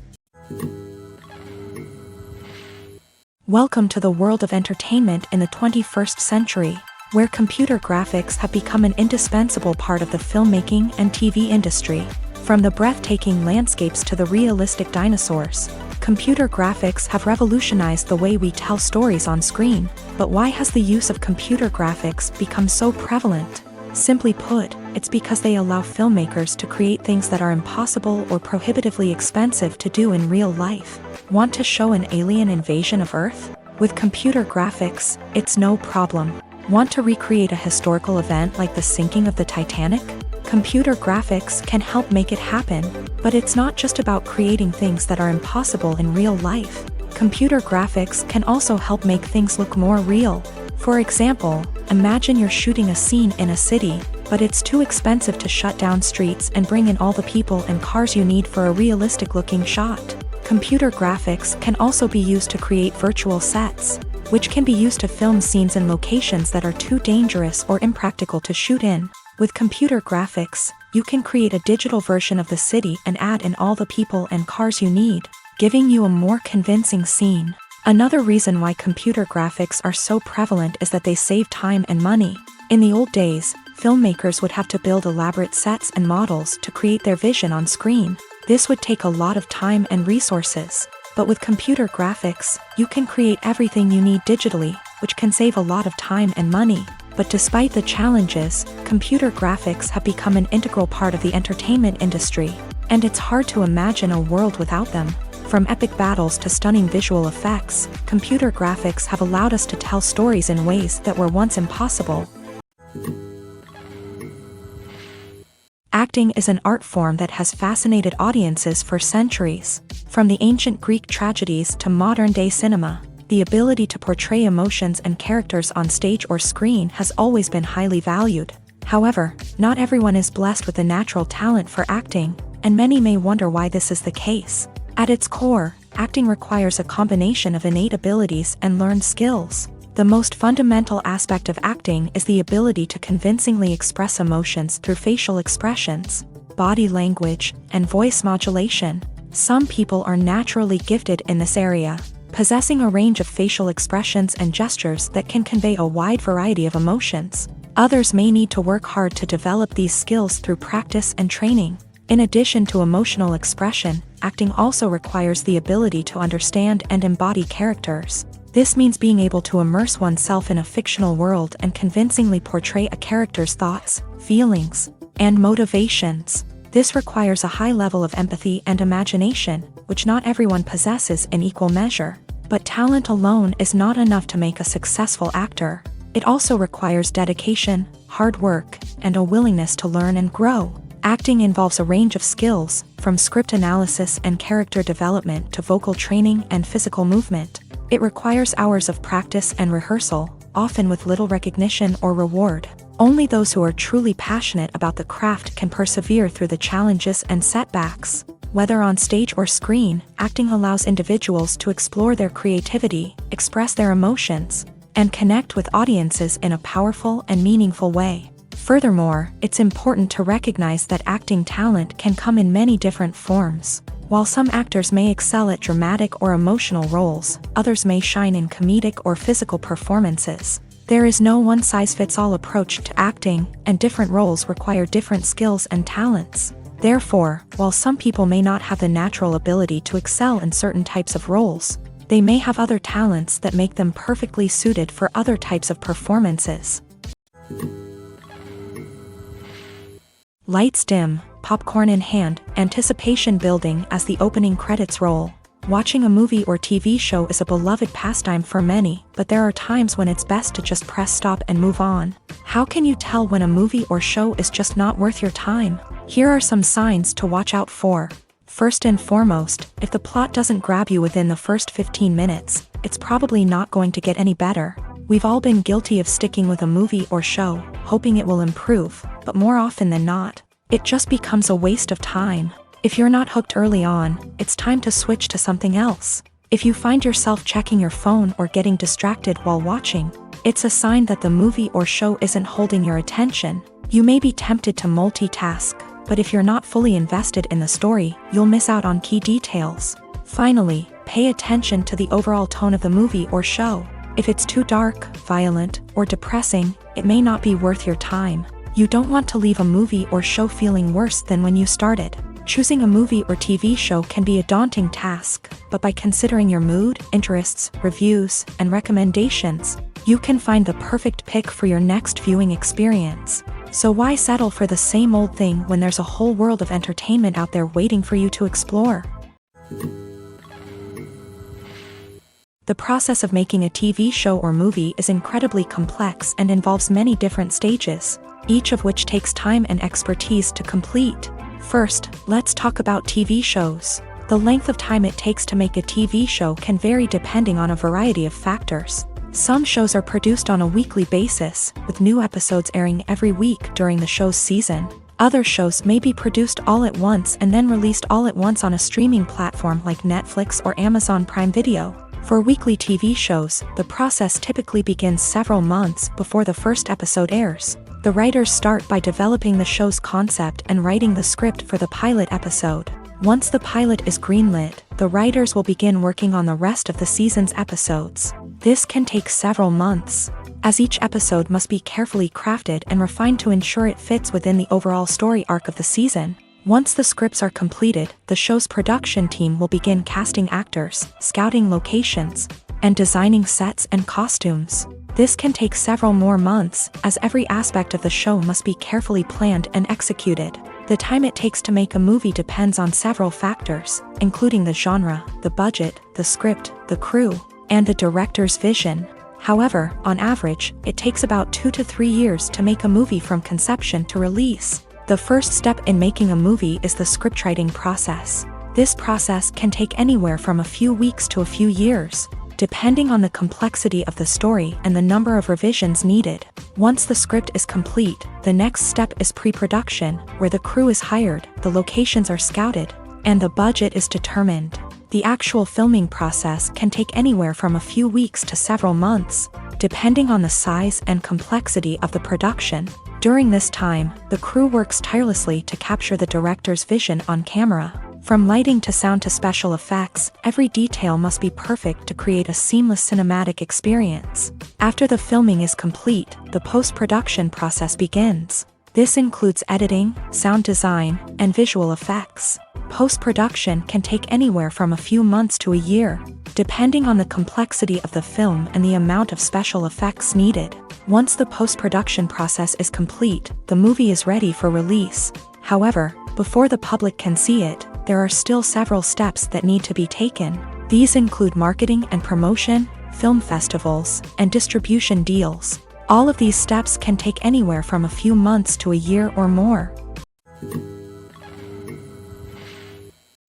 Welcome to the world of entertainment in the 21st century, where computer graphics have become an indispensable part of the filmmaking and TV industry. From the breathtaking landscapes to the realistic dinosaurs, computer graphics have revolutionized the way we tell stories on screen. But why has the use of computer graphics become so prevalent? Simply put, it's because they allow filmmakers to create things that are impossible or prohibitively expensive to do in real life. Want to show an alien invasion of Earth? With computer graphics, it's no problem. Want to recreate a historical event like the sinking of the Titanic? Computer graphics can help make it happen, but it's not just about creating things that are impossible in real life. Computer graphics can also help make things look more real. For example, imagine you're shooting a scene in a city, but it's too expensive to shut down streets and bring in all the people and cars you need for a realistic-looking shot. Computer graphics can also be used to create virtual sets, which can be used to film scenes in locations that are too dangerous or impractical to shoot in. With computer graphics, you can create a digital version of the city and add in all the people and cars you need, giving you a more convincing scene. Another reason why computer graphics are so prevalent is that they save time and money. In the old days, filmmakers would have to build elaborate sets and models to create their vision on screen. This would take a lot of time and resources. But with computer graphics, you can create everything you need digitally, which can save a lot of time and money. But despite the challenges, computer graphics have become an integral part of the entertainment industry, and it's hard to imagine a world without them. From epic battles to stunning visual effects, computer graphics have allowed us to tell stories in ways that were once impossible. Acting is an art form that has fascinated audiences for centuries. From the ancient Greek tragedies to modern-day cinema, the ability to portray emotions and characters on stage or screen has always been highly valued. However, not everyone is blessed with the natural talent for acting, and many may wonder why this is the case. At its core, acting requires a combination of innate abilities and learned skills. The most fundamental aspect of acting is the ability to convincingly express emotions through facial expressions, body language, and voice modulation. Some people are naturally gifted in this area, possessing a range of facial expressions and gestures that can convey a wide variety of emotions. Others may need to work hard to develop these skills through practice and training. In addition to emotional expression, acting also requires the ability to understand and embody characters. This means being able to immerse oneself in a fictional world and convincingly portray a character's thoughts, feelings, and motivations. This requires a high level of empathy and imagination, which not everyone possesses in equal measure. But talent alone is not enough to make a successful actor. It also requires dedication, hard work, and a willingness to learn and grow. Acting involves a range of skills, from script analysis and character development to vocal training and physical movement. It requires hours of practice and rehearsal, often with little recognition or reward. Only those who are truly passionate about the craft can persevere through the challenges and setbacks. Whether on stage or screen, acting allows individuals to explore their creativity, express their emotions, and connect with audiences in a powerful and meaningful way. Furthermore, it's important to recognize that acting talent can come in many different forms. While some actors may excel at dramatic or emotional roles, others may shine in comedic or physical performances. There is no one-size-fits-all approach to acting, and different roles require different skills and talents. Therefore, while some people may not have the natural ability to excel in certain types of roles, they may have other talents that make them perfectly suited for other types of performances. Lights dim, popcorn in hand, anticipation building as the opening credits roll. Watching a movie or TV show is a beloved pastime for many, but there are times when it's best to just press stop and move on. How can you tell when a movie or show is just not worth your time? Here are some signs to watch out for. First and foremost, if the plot doesn't grab you within the first 15 minutes, it's probably not going to get any better. We've all been guilty of sticking with a movie or show, hoping it will improve, but more often than not, it just becomes a waste of time. If you're not hooked early on, it's time to switch to something else. If you find yourself checking your phone or getting distracted while watching, it's a sign that the movie or show isn't holding your attention. You may be tempted to multitask, but if you're not fully invested in the story, you'll miss out on key details. Finally, Pay attention to the overall tone of the movie or show. If it's too dark, violent, or depressing, it may not be worth your time. You don't want to leave a movie or show feeling worse than when you started. Choosing a movie or TV show can be a daunting task, but by considering your mood, interests, reviews, and recommendations, you can find the perfect pick for your next viewing experience. So why settle for the same old thing when there's a whole world of entertainment out there waiting for you to explore? The process of making a TV show or movie is incredibly complex and involves many different stages, each of which takes time and expertise to complete. First, let's talk about TV shows. The length of time it takes to make a TV show can vary depending on a variety of factors. Some shows are produced on a weekly basis, with new episodes airing every week during the show's season. Other shows may be produced all at once and then released all at once on a streaming platform like Netflix or Amazon Prime Video. For weekly TV shows, the process typically begins several months before the first episode airs. The writers start by developing the show's concept and writing the script for the pilot episode. Once the pilot is greenlit, the writers will begin working on the rest of the season's episodes. This can take several months, as each episode must be carefully crafted and refined to ensure it fits within the overall story arc of the season. Once the scripts are completed, the show's production team will begin casting actors, scouting locations, and designing sets and costumes. This can take several more months, as every aspect of the show must be carefully planned and executed. The time it takes to make a movie depends on several factors, including the genre, the budget, the script, the crew, and the director's vision. However, on average, it takes about 2 to 3 years to make a movie from conception to release. The first step in making a movie is the scriptwriting process. This process can take anywhere from a few weeks to a few years, depending on the complexity of the story and the number of revisions needed. Once the script is complete, the next step is pre-production, where the crew is hired, the locations are scouted, and the budget is determined. The actual filming process can take anywhere from a few weeks to several months, depending on the size and complexity of the production. During this time, the crew works tirelessly to capture the director's vision on camera. From lighting to sound to special effects, every detail must be perfect to create a seamless cinematic experience. After the filming is complete, the post-production process begins. This includes editing, sound design, and visual effects. Post-production can take anywhere from a few months to a year, depending on the complexity of the film and the amount of special effects needed. Once the post-production process is complete, the movie is ready for release. However, before the public can see it, there are still several steps that need to be taken. These include marketing and promotion, film festivals, and distribution deals. All of these steps can take anywhere from a few months to a year or more.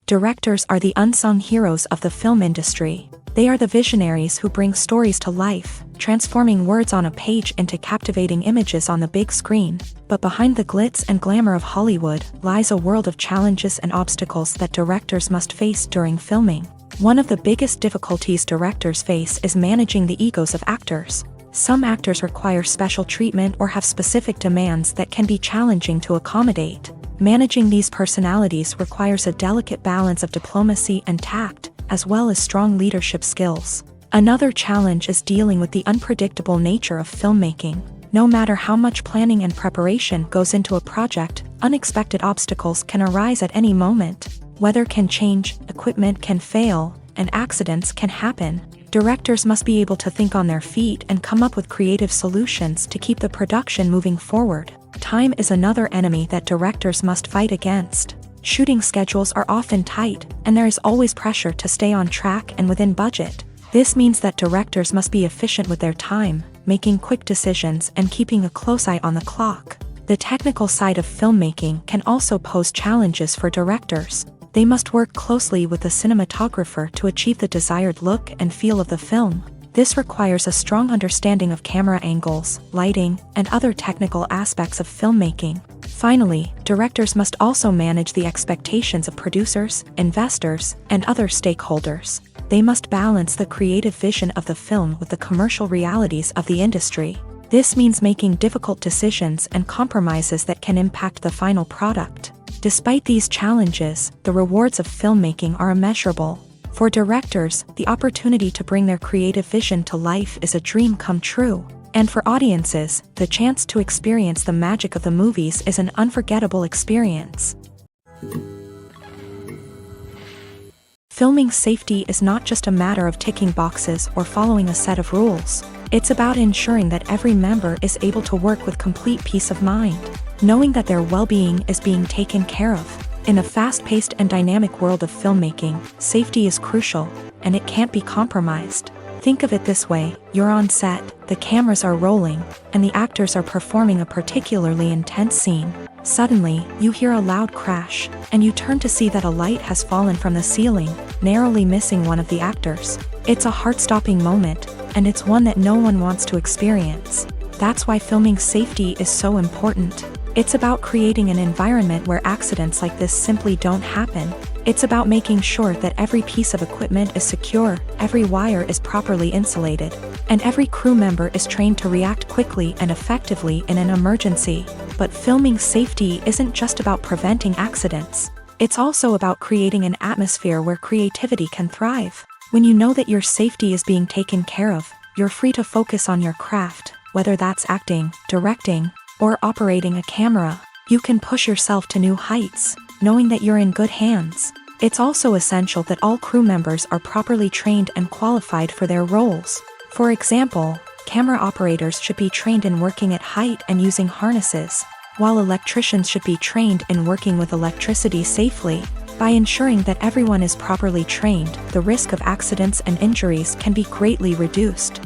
Directors are the unsung heroes of the film industry. They are the visionaries who bring stories to life, transforming words on a page into captivating images on the big screen. But behind the glitz and glamour of Hollywood lies a world of challenges and obstacles that directors must face during filming. One of the biggest difficulties directors face is managing the egos of actors. Some actors require special treatment or have specific demands that can be challenging to accommodate. Managing these personalities requires a delicate balance of diplomacy and tact, as well as strong leadership skills. Another challenge is dealing with the unpredictable nature of filmmaking. No matter how much planning and preparation goes into a project, unexpected obstacles can arise at any moment. Weather can change, equipment can fail, and accidents can happen. Directors must be able to think on their feet and come up with creative solutions to keep the production moving forward. Time is another enemy that directors must fight against. Shooting schedules are often tight, and there is always pressure to stay on track and within budget. This means that directors must be efficient with their time, making quick decisions and keeping a close eye on the clock. The technical side of filmmaking can also pose challenges for directors. They must work closely with the cinematographer to achieve the desired look and feel of the film. This requires a strong understanding of camera angles, lighting, and other technical aspects of filmmaking. Finally, directors must also manage the expectations of producers, investors, and other stakeholders. They must balance the creative vision of the film with the commercial realities of the industry. This means making difficult decisions and compromises that can impact the final product. Despite these challenges, the rewards of filmmaking are immeasurable. For directors, the opportunity to bring their creative vision to life is a dream come true. And for audiences, the chance to experience the magic of the movies is an unforgettable experience. Filming safety is not just a matter of ticking boxes or following a set of rules. It's about ensuring that every member is able to work with complete peace of mind, knowing that their well-being is being taken care of. In a fast-paced and dynamic world of filmmaking, safety is crucial, and it can't be compromised. Think of it this way: you're on set, the cameras are rolling, and the actors are performing a particularly intense scene. Suddenly, you hear a loud crash, and you turn to see that a light has fallen from the ceiling, narrowly missing one of the actors. It's a heart-stopping moment, and it's one that no one wants to experience. That's why filming safety is so important. It's about creating an environment where accidents like this simply don't happen. It's about making sure that every piece of equipment is secure, every wire is properly insulated, and every crew member is trained to react quickly and effectively in an emergency. But filming safety isn't just about preventing accidents. It's also about creating an atmosphere where creativity can thrive. When you know that your safety is being taken care of, you're free to focus on your craft, whether that's acting, directing, or operating a camera. You can push yourself to new heights, knowing that you're in good hands. It's also essential that all crew members are properly trained and qualified for their roles. For example, camera operators should be trained in working at height and using harnesses, while electricians should be trained in working with electricity safely. By ensuring that everyone is properly trained, the risk of accidents and injuries can be greatly reduced.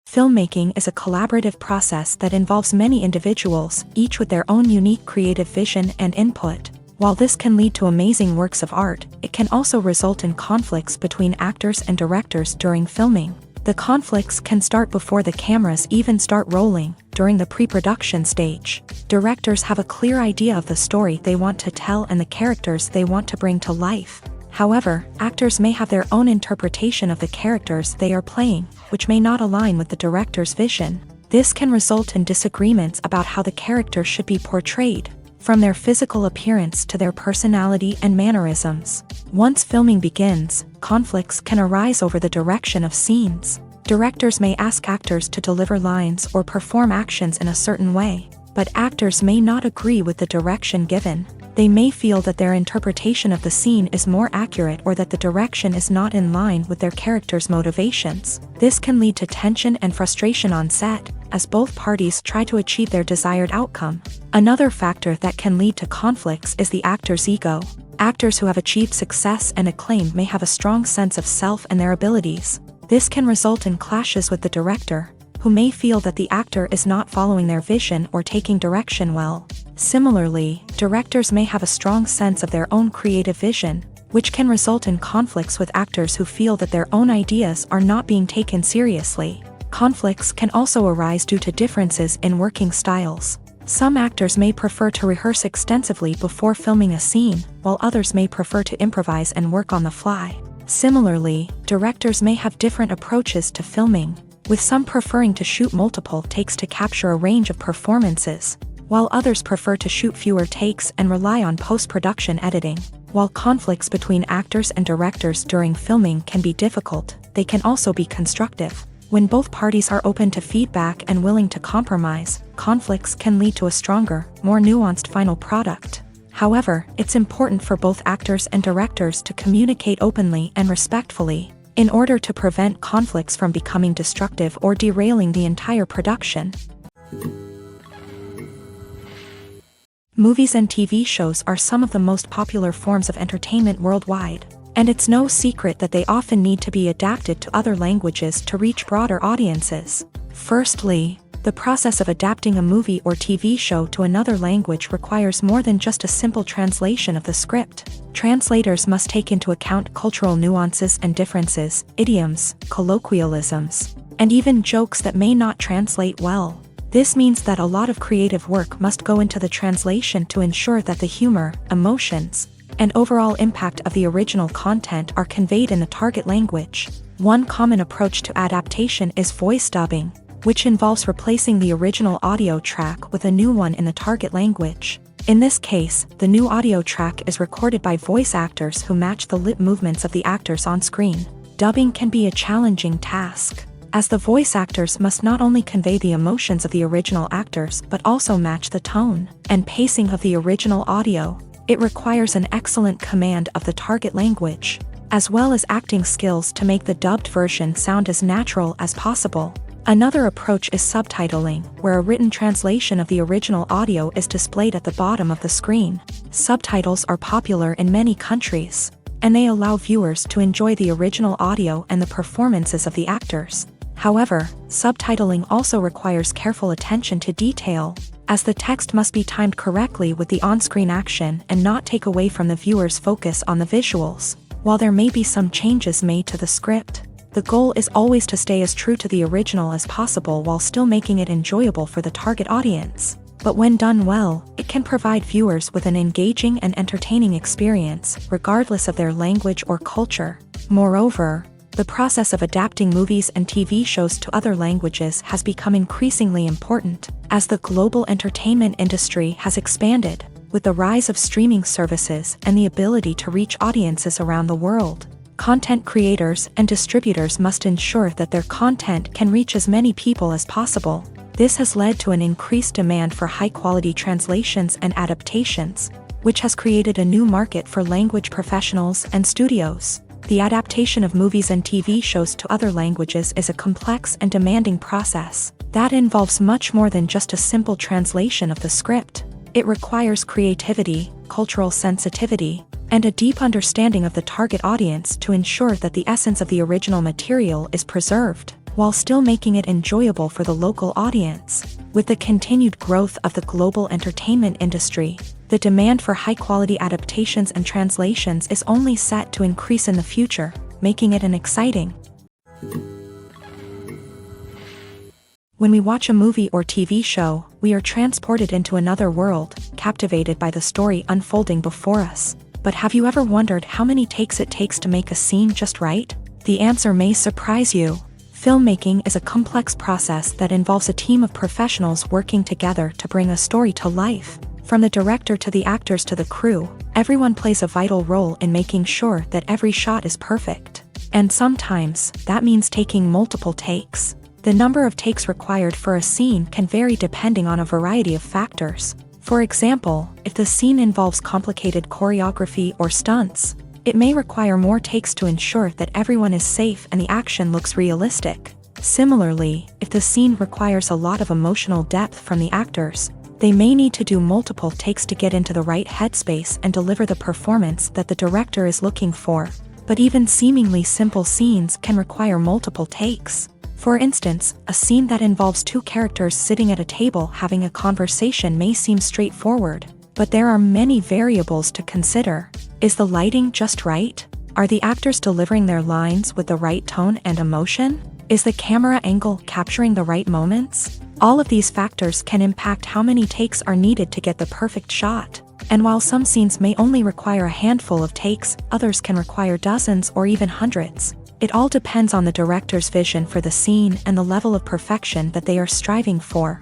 Filmmaking is a collaborative process that involves many individuals, each with their own unique creative vision and input. While this can lead to amazing works of art, it can also result in conflicts between actors and directors during filming. The conflicts can start before the cameras even start rolling, during the pre-production stage. Directors have a clear idea of the story they want to tell and the characters they want to bring to life. However, actors may have their own interpretation of the characters they are playing, which may not align with the director's vision. This can result in disagreements about how the character should be portrayed, from their physical appearance to their personality and mannerisms. Once filming begins, conflicts can arise over the direction of scenes. Directors may ask actors to deliver lines or perform actions in a certain way, but actors may not agree with the direction given. They may feel that their interpretation of the scene is more accurate or that the direction is not in line with their character's motivations. This can lead to tension and frustration on set, as both parties try to achieve their desired outcome. Another factor that can lead to conflicts is the actor's ego. Actors who have achieved success and acclaim may have a strong sense of self and their abilities. This can result in clashes with the director, who may feel that the actor is not following their vision or taking direction well. Similarly, directors may have a strong sense of their own creative vision, which can result in conflicts with actors who feel that their own ideas are not being taken seriously. Conflicts can also arise due to differences in working styles. Some actors may prefer to rehearse extensively before filming a scene, while others may prefer to improvise and work on the fly. Similarly, directors may have different approaches to filming, with some preferring to shoot multiple takes to capture a range of performances, while others prefer to shoot fewer takes and rely on post-production editing. While conflicts between actors and directors during filming can be difficult, they can also be constructive. When both parties are open to feedback and willing to compromise, conflicts can lead to a stronger, more nuanced final product. However, it's important for both actors and directors to communicate openly and respectfully, in order to prevent conflicts from becoming destructive or derailing the entire production. Movies and TV shows are some of the most popular forms of entertainment worldwide, and it's no secret that they often need to be adapted to other languages to reach broader audiences. Firstly, the process of adapting a movie or TV show to another language requires more than just a simple translation of the script. Translators must take into account cultural nuances and differences, idioms, colloquialisms, and even jokes that may not translate well. This means that a lot of creative work must go into the translation to ensure that the humor, emotions, and overall impact of the original content are conveyed in the target language. One common approach to adaptation is voice dubbing, which involves replacing the original audio track with a new one in the target language. In this case, the new audio track is recorded by voice actors who match the lip movements of the actors on screen. Dubbing can be a challenging task, as the voice actors must not only convey the emotions of the original actors but also match the tone and pacing of the original audio. It requires an excellent command of the target language, as well as acting skills to make the dubbed version sound as natural as possible. Another approach is subtitling, where a written translation of the original audio is displayed at the bottom of the screen. Subtitles are popular in many countries, and they allow viewers to enjoy the original audio and the performances of the actors. However, subtitling also requires careful attention to detail, as the text must be timed correctly with the on-screen action and not take away from the viewer's focus on the visuals. While there may be some changes made to the script, the goal is always to stay as true to the original as possible while still making it enjoyable for the target audience. But when done well, it can provide viewers with an engaging and entertaining experience, regardless of their language or culture. Moreover, the process of adapting movies and TV shows to other languages has become increasingly important, as the global entertainment industry has expanded, with the rise of streaming services and the ability to reach audiences around the world. Content creators and distributors must ensure that their content can reach as many people as possible. This has led to an increased demand for high-quality translations and adaptations, which has created a new market for language professionals and studios. The adaptation of movies and TV shows to other languages is a complex and demanding process that involves much more than just a simple translation of the script. It requires creativity, cultural sensitivity, and a deep understanding of the target audience to ensure that the essence of the original material is preserved, while still making it enjoyable for the local audience. With the continued growth of the global entertainment industry, the demand for high-quality adaptations and translations is only set to increase in the future, making it an exciting. When we watch a movie or TV show, we are transported into another world, captivated by the story unfolding before us. But have you ever wondered how many takes it takes to make a scene just right? The answer may surprise you. Filmmaking is a complex process that involves a team of professionals working together to bring a story to life. From the director to the actors to the crew, everyone plays a vital role in making sure that every shot is perfect. And sometimes, that means taking multiple takes. The number of takes required for a scene can vary depending on a variety of factors. For example, if the scene involves complicated choreography or stunts, it may require more takes to ensure that everyone is safe and the action looks realistic. Similarly, if the scene requires a lot of emotional depth from the actors, they may need to do multiple takes to get into the right headspace and deliver the performance that the director is looking for. But even seemingly simple scenes can require multiple takes. For instance, a scene that involves two characters sitting at a table having a conversation may seem straightforward, but there are many variables to consider. Is the lighting just right? Are the actors delivering their lines with the right tone and emotion? Is the camera angle capturing the right moments? All of these factors can impact how many takes are needed to get the perfect shot. And while some scenes may only require a handful of takes, others can require dozens or even hundreds. It all depends on the director's vision for the scene and the level of perfection that they are striving for.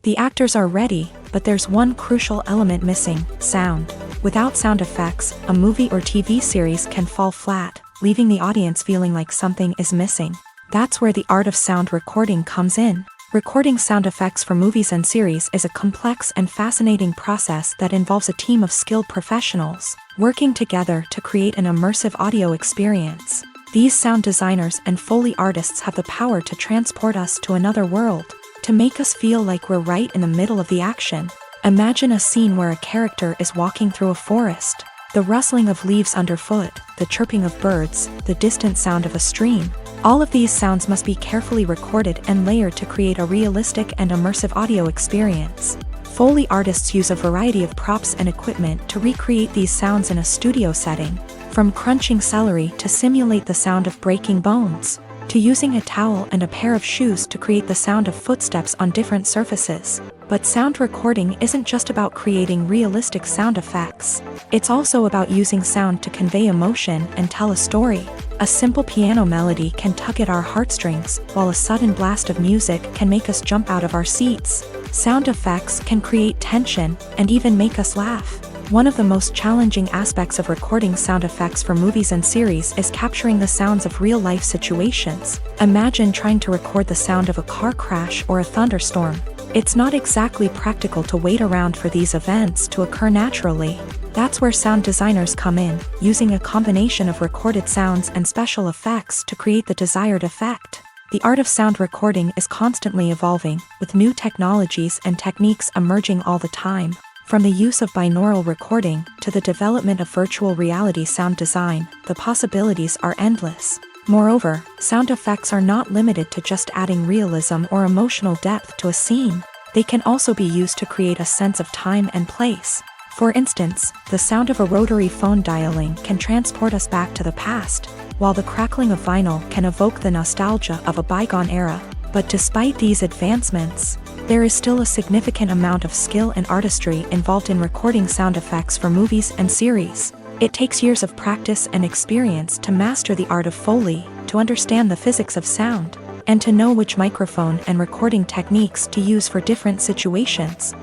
The actors are ready, but there's one crucial element missing: sound. Without sound effects, a movie or TV series can fall flat, leaving the audience feeling like something is missing. That's where the art of sound recording comes in. Recording sound effects for movies and series is a complex and fascinating process that involves a team of skilled professionals working together to create an immersive audio experience. These sound designers and Foley artists have the power to transport us to another world, to make us feel like we're right in the middle of the action. Imagine a scene where a character is walking through a forest. The rustling of leaves underfoot, the chirping of birds, the distant sound of a stream. All of these sounds must be carefully recorded and layered to create a realistic and immersive audio experience. Foley artists use a variety of props and equipment to recreate these sounds in a studio setting, from crunching celery to simulate the sound of breaking bones, to using a towel and a pair of shoes to create the sound of footsteps on different surfaces. But sound recording isn't just about creating realistic sound effects. It's also about using sound to convey emotion and tell a story. A simple piano melody can tug at our heartstrings, while a sudden blast of music can make us jump out of our seats. Sound effects can create tension and even make us laugh. One of the most challenging aspects of recording sound effects for movies and series is capturing the sounds of real-life situations. Imagine trying to record the sound of a car crash or a thunderstorm. It's not exactly practical to wait around for these events to occur naturally. That's where sound designers come in, using a combination of recorded sounds and special effects to create the desired effect. The art of sound recording is constantly evolving, with new technologies and techniques emerging all the time. From the use of binaural recording to the development of virtual reality sound design, the possibilities are endless. Moreover, sound effects are not limited to just adding realism or emotional depth to a scene. They can also be used to create a sense of time and place. For instance, the sound of a rotary phone dialing can transport us back to the past, while the crackling of vinyl can evoke the nostalgia of a bygone era. But despite these advancements, there is still a significant amount of skill and artistry involved in recording sound effects for movies and series. It takes years of practice and experience to master the art of Foley, to understand the physics of sound, and to know which microphone and recording techniques to use for different situations.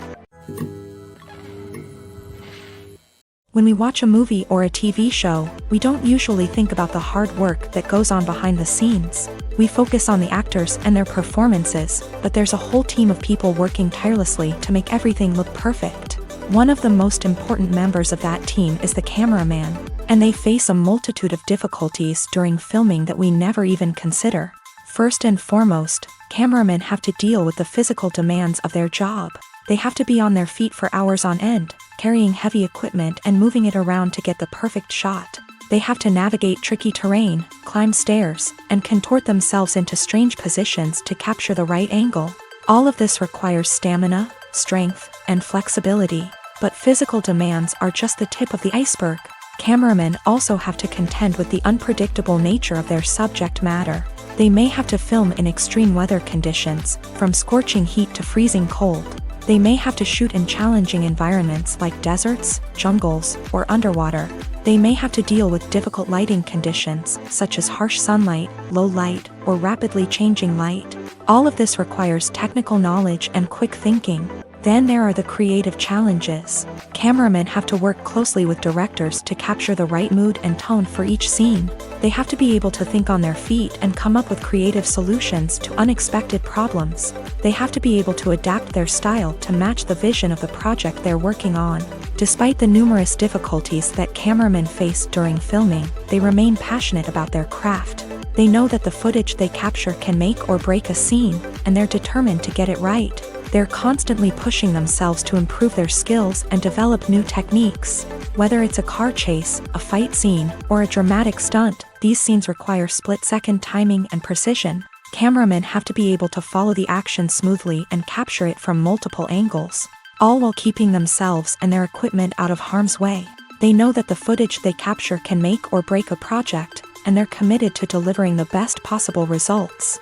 When we watch a movie or a TV show, we don't usually think about the hard work that goes on behind the scenes. We focus on the actors and their performances, but there's a whole team of people working tirelessly to make everything look perfect. One of the most important members of that team is the cameraman, and they face a multitude of difficulties during filming that we never even consider. First and foremost, cameramen have to deal with the physical demands of their job. They have to be on their feet for hours on end, carrying heavy equipment and moving it around to get the perfect shot. They have to navigate tricky terrain, climb stairs, and contort themselves into strange positions to capture the right angle. All of this requires stamina, strength, and flexibility. But physical demands are just the tip of the iceberg. Cameramen also have to contend with the unpredictable nature of their subject matter. They may have to film in extreme weather conditions, from scorching heat to freezing cold. They may have to shoot in challenging environments like deserts, jungles, or underwater. They may have to deal with difficult lighting conditions, such as harsh sunlight, low light, or rapidly changing light. All of this requires technical knowledge and quick thinking. Then there are the creative challenges. Cameramen have to work closely with directors to capture the right mood and tone for each scene. They have to be able to think on their feet and come up with creative solutions to unexpected problems. They have to be able to adapt their style to match the vision of the project they're working on. Despite the numerous difficulties that cameramen face during filming, they remain passionate about their craft. They know that the footage they capture can make or break a scene, and they're determined to get it right. They're constantly pushing themselves to improve their skills and develop new techniques. Whether it's a car chase, a fight scene, or a dramatic stunt, these scenes require split-second timing and precision. Cameramen have to be able to follow the action smoothly and capture it from multiple angles, all while keeping themselves and their equipment out of harm's way. They know that the footage they capture can make or break a project, and they're committed to delivering the best possible results.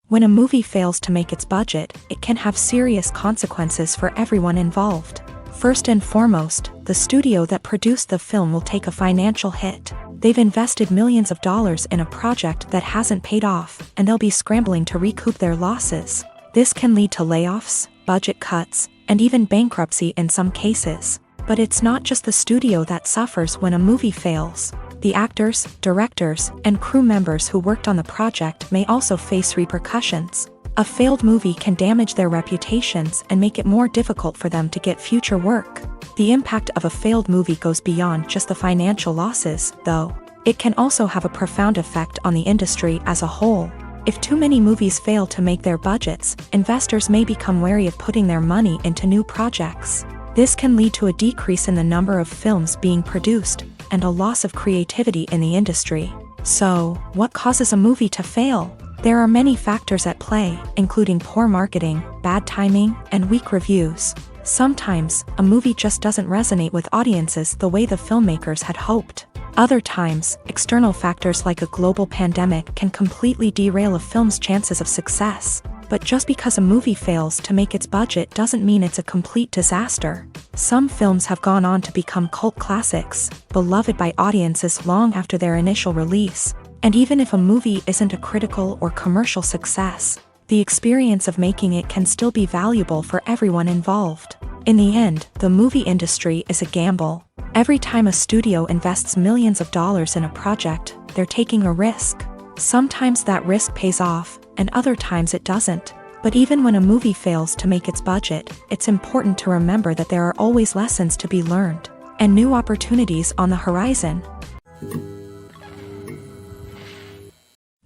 When a movie fails to make its budget, it can have serious consequences for everyone involved. First and foremost, the studio that produced the film will take a financial hit. They've invested millions of dollars in a project that hasn't paid off, and they'll be scrambling to recoup their losses. This can lead to layoffs, budget cuts, and even bankruptcy in some cases. But it's not just the studio that suffers when a movie fails. The actors, directors, and crew members who worked on the project may also face repercussions. A failed movie can damage their reputations and make it more difficult for them to get future work. The impact of a failed movie goes beyond just the financial losses, though. It can also have a profound effect on the industry as a whole. If too many movies fail to make their budgets, investors may become wary of putting their money into new projects. This can lead to a decrease in the number of films being produced, and a loss of creativity in the industry. So, what causes a movie to fail? There are many factors at play, including poor marketing, bad timing, and weak reviews. Sometimes, a movie just doesn't resonate with audiences the way the filmmakers had hoped. Other times, external factors like a global pandemic can completely derail a film's chances of success. But just because a movie fails to make its budget doesn't mean it's a complete disaster. Some films have gone on to become cult classics, beloved by audiences long after their initial release. And even if a movie isn't a critical or commercial success, the experience of making it can still be valuable for everyone involved. In the end, the movie industry is a gamble. Every time a studio invests millions of dollars in a project, they're taking a risk. Sometimes that risk pays off, and other times it doesn't. But even when a movie fails to make its budget, it's important to remember that there are always lessons to be learned, and new opportunities on the horizon.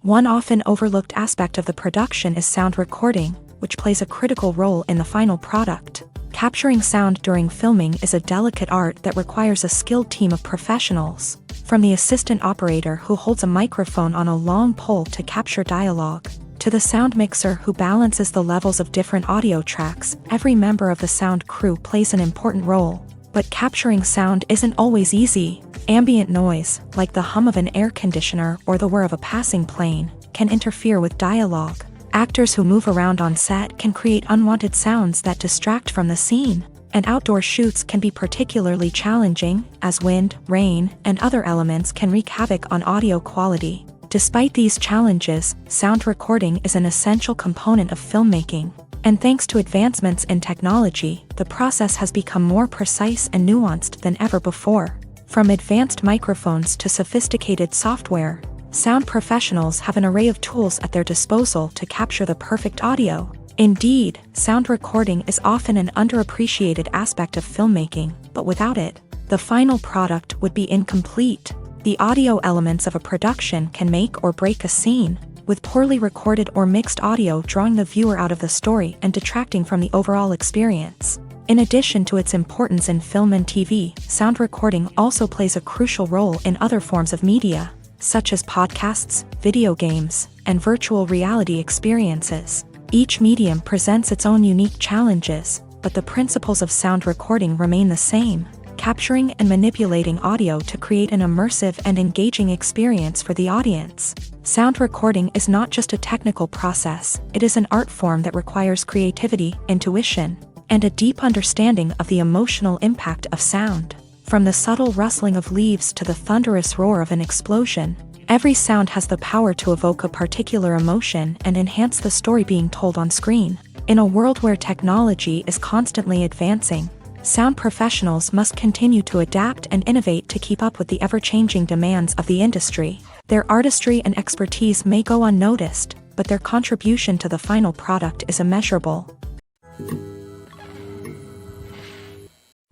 One often overlooked aspect of the production is sound recording, which plays a critical role in the final product. Capturing sound during filming is a delicate art that requires a skilled team of professionals. From the assistant operator who holds a microphone on a long pole to capture dialogue, to the sound mixer who balances the levels of different audio tracks, every member of the sound crew plays an important role. But capturing sound isn't always easy. Ambient noise, like the hum of an air conditioner or the whir of a passing plane, can interfere with dialogue. Actors who move around on set can create unwanted sounds that distract from the scene, and outdoor shoots can be particularly challenging, as wind, rain, and other elements can wreak havoc on audio quality. Despite these challenges, sound recording is an essential component of filmmaking, and thanks to advancements in technology, the process has become more precise and nuanced than ever before. From advanced microphones to sophisticated software, sound professionals have an array of tools at their disposal to capture the perfect audio. Indeed, sound recording is often an underappreciated aspect of filmmaking, but without it, the final product would be incomplete. The audio elements of a production can make or break a scene, with poorly recorded or mixed audio drawing the viewer out of the story and detracting from the overall experience. In addition to its importance in film and TV, sound recording also plays a crucial role in other forms of media, such as podcasts, video games, and virtual reality experiences. Each medium presents its own unique challenges, but the principles of sound recording remain the same, capturing and manipulating audio to create an immersive and engaging experience for the audience. Sound recording is not just a technical process, it is an art form that requires creativity, intuition, and a deep understanding of the emotional impact of sound. From the subtle rustling of leaves to the thunderous roar of an explosion, every sound has the power to evoke a particular emotion and enhance the story being told on screen. In a world where technology is constantly advancing, sound professionals must continue to adapt and innovate to keep up with the ever-changing demands of the industry. Their artistry and expertise may go unnoticed, but their contribution to the final product is immeasurable.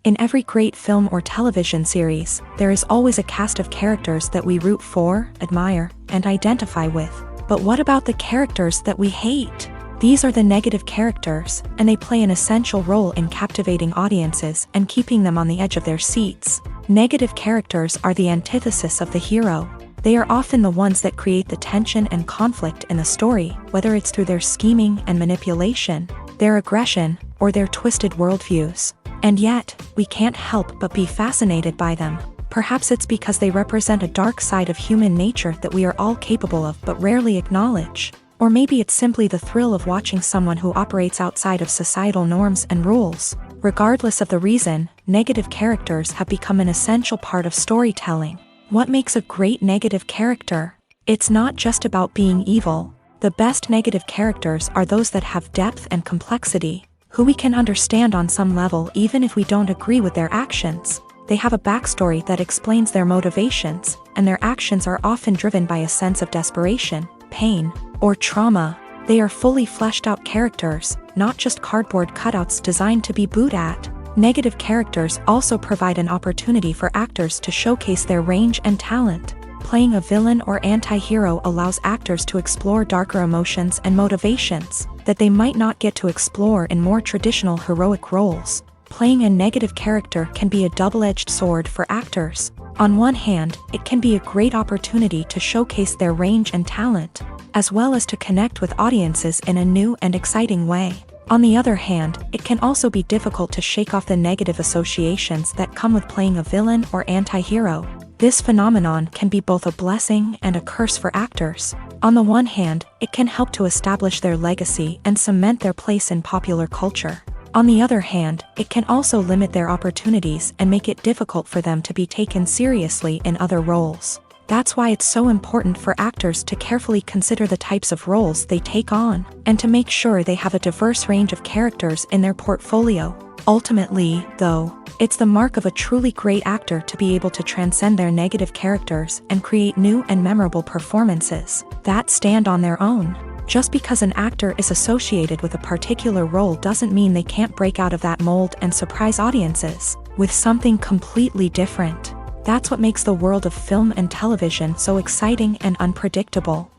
In every great film or television series, there is always a cast of characters that we root for, admire, and identify with. But what about the characters that we hate? These are the negative characters, and they play an essential role in captivating audiences and keeping them on the edge of their seats. Negative characters are the antithesis of the hero. They are often the ones that create the tension and conflict in the story, whether it's through their scheming and manipulation, their aggression, or their twisted worldviews. And yet, we can't help but be fascinated by them. Perhaps it's because they represent a dark side of human nature that we are all capable of but rarely acknowledge. Or maybe it's simply the thrill of watching someone who operates outside of societal norms and rules. Regardless of the reason, negative characters have become an essential part of storytelling. What makes a great negative character? It's not just about being evil. The best negative characters are those that have depth and complexity, who we can understand on some level even if we don't agree with their actions. They have a backstory that explains their motivations, and their actions are often driven by a sense of desperation, pain, or trauma. They are fully fleshed out characters, not just cardboard cutouts designed to be booed at. Negative characters also provide an opportunity for actors to showcase their range and talent. Playing a villain or anti-hero allows actors to explore darker emotions and motivations that they might not get to explore in more traditional heroic roles. Playing a negative character can be a double-edged sword for actors. On one hand, it can be a great opportunity to showcase their range and talent, as well as to connect with audiences in a new and exciting way. On the other hand, it can also be difficult to shake off the negative associations that come with playing a villain or anti-hero. This phenomenon can be both a blessing and a curse for actors. On the one hand, it can help to establish their legacy and cement their place in popular culture. On the other hand, it can also limit their opportunities and make it difficult for them to be taken seriously in other roles. That's why it's so important for actors to carefully consider the types of roles they take on, and to make sure they have a diverse range of characters in their portfolio. Ultimately, though, it's the mark of a truly great actor to be able to transcend their negative characters and create new and memorable performances that stand on their own. Just because an actor is associated with a particular role doesn't mean they can't break out of that mold and surprise audiences with something completely different. That's what makes the world of film and television so exciting and unpredictable.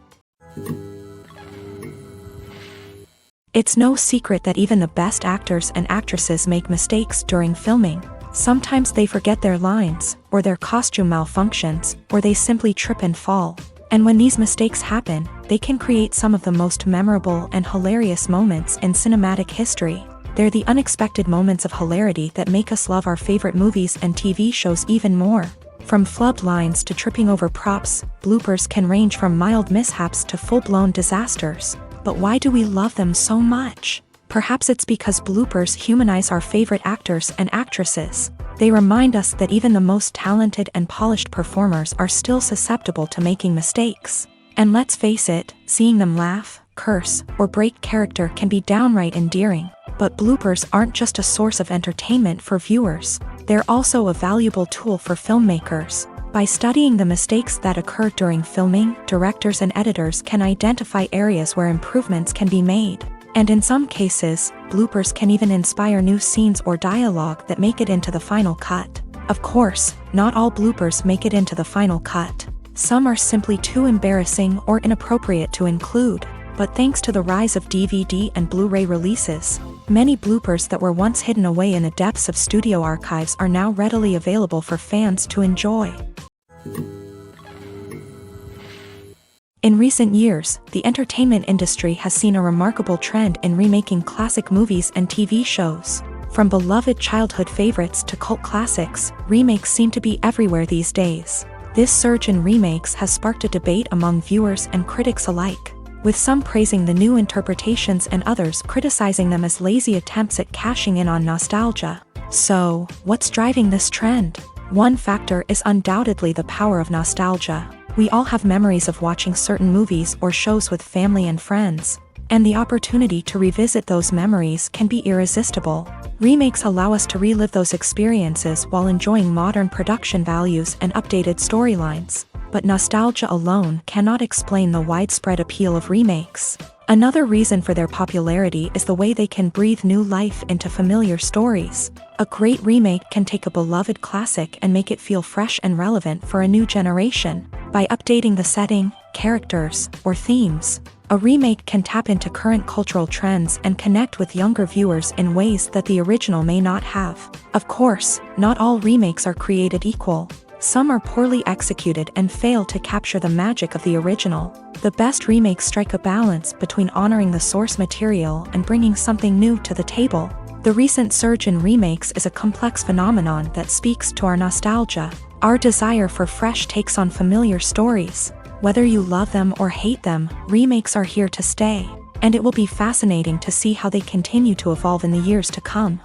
It's no secret that even the best actors and actresses make mistakes during filming. Sometimes they forget their lines, or their costume malfunctions, or they simply trip and fall. And when these mistakes happen, they can create some of the most memorable and hilarious moments in cinematic history. They're the unexpected moments of hilarity that make us love our favorite movies and TV shows even more. From flubbed lines to tripping over props, bloopers can range from mild mishaps to full-blown disasters. But why do we love them so much? Perhaps it's because bloopers humanize our favorite actors and actresses. They remind us that even the most talented and polished performers are still susceptible to making mistakes. And let's face it, seeing them laugh, curse, or break character can be downright endearing. But bloopers aren't just a source of entertainment for viewers. They're also a valuable tool for filmmakers. By studying the mistakes that occur during filming, directors and editors can identify areas where improvements can be made. And in some cases, bloopers can even inspire new scenes or dialogue that make it into the final cut. Of course, not all bloopers make it into the final cut. Some are simply too embarrassing or inappropriate to include. But thanks to the rise of DVD and Blu-ray releases, many bloopers that were once hidden away in the depths of studio archives are now readily available for fans to enjoy. In recent years, the entertainment industry has seen a remarkable trend in remaking classic movies and TV shows. From beloved childhood favorites to cult classics, remakes seem to be everywhere these days. This surge in remakes has sparked a debate among viewers and critics alike, with some praising the new interpretations and others criticizing them as lazy attempts at cashing in on nostalgia. So, what's driving this trend? One factor is undoubtedly the power of nostalgia. We all have memories of watching certain movies or shows with family and friends, and the opportunity to revisit those memories can be irresistible. Remakes allow us to relive those experiences while enjoying modern production values and updated storylines. But nostalgia alone cannot explain the widespread appeal of remakes. Another reason for their popularity is the way they can breathe new life into familiar stories. A great remake can take a beloved classic and make it feel fresh and relevant for a new generation. By updating the setting, characters, or themes, a remake can tap into current cultural trends and connect with younger viewers in ways that the original may not have. Of course, not all remakes are created equal. Some are poorly executed and fail to capture the magic of the original. The best remakes strike a balance between honoring the source material and bringing something new to the table. The recent surge in remakes is a complex phenomenon that speaks to our nostalgia, our desire for fresh takes on familiar stories. Whether you love them or hate them, remakes are here to stay, and it will be fascinating to see how they continue to evolve in the years to come.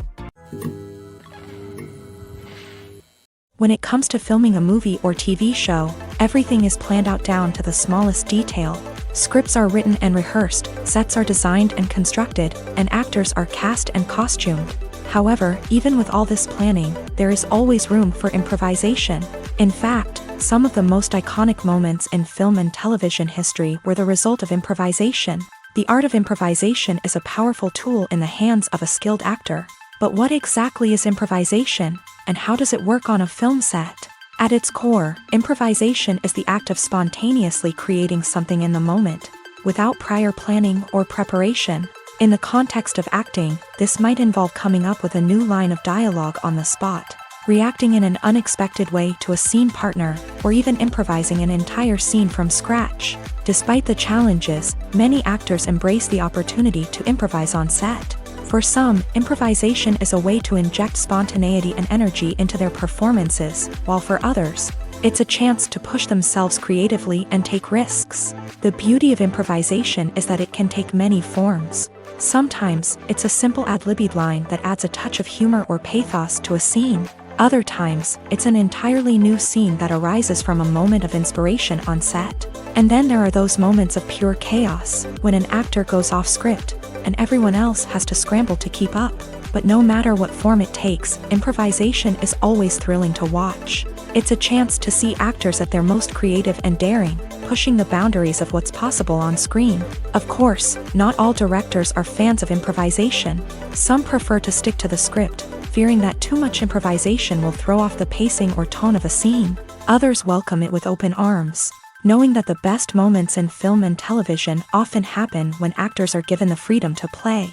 When it comes to filming a movie or TV show, everything is planned out down to the smallest detail. Scripts are written and rehearsed, sets are designed and constructed, and actors are cast and costumed. However, even with all this planning, there is always room for improvisation. In fact, some of the most iconic moments in film and television history were the result of improvisation. The art of improvisation is a powerful tool in the hands of a skilled actor. But what exactly is improvisation, and how does it work on a film set? At its core, improvisation is the act of spontaneously creating something in the moment, without prior planning or preparation. In the context of acting, this might involve coming up with a new line of dialogue on the spot, reacting in an unexpected way to a scene partner, or even improvising an entire scene from scratch. Despite the challenges, many actors embrace the opportunity to improvise on set. For some, improvisation is a way to inject spontaneity and energy into their performances, while for others, it's a chance to push themselves creatively and take risks. The beauty of improvisation is that it can take many forms. Sometimes, it's a simple ad-libbed line that adds a touch of humor or pathos to a scene. Other times, it's an entirely new scene that arises from a moment of inspiration on set. And then there are those moments of pure chaos, when an actor goes off script, and everyone else has to scramble to keep up. But no matter what form it takes, improvisation is always thrilling to watch. It's a chance to see actors at their most creative and daring, pushing the boundaries of what's possible on screen. Of course, not all directors are fans of improvisation. Some prefer to stick to the script, fearing that too much improvisation will throw off the pacing or tone of a scene. Others welcome it with open arms, knowing that the best moments in film and television often happen when actors are given the freedom to play.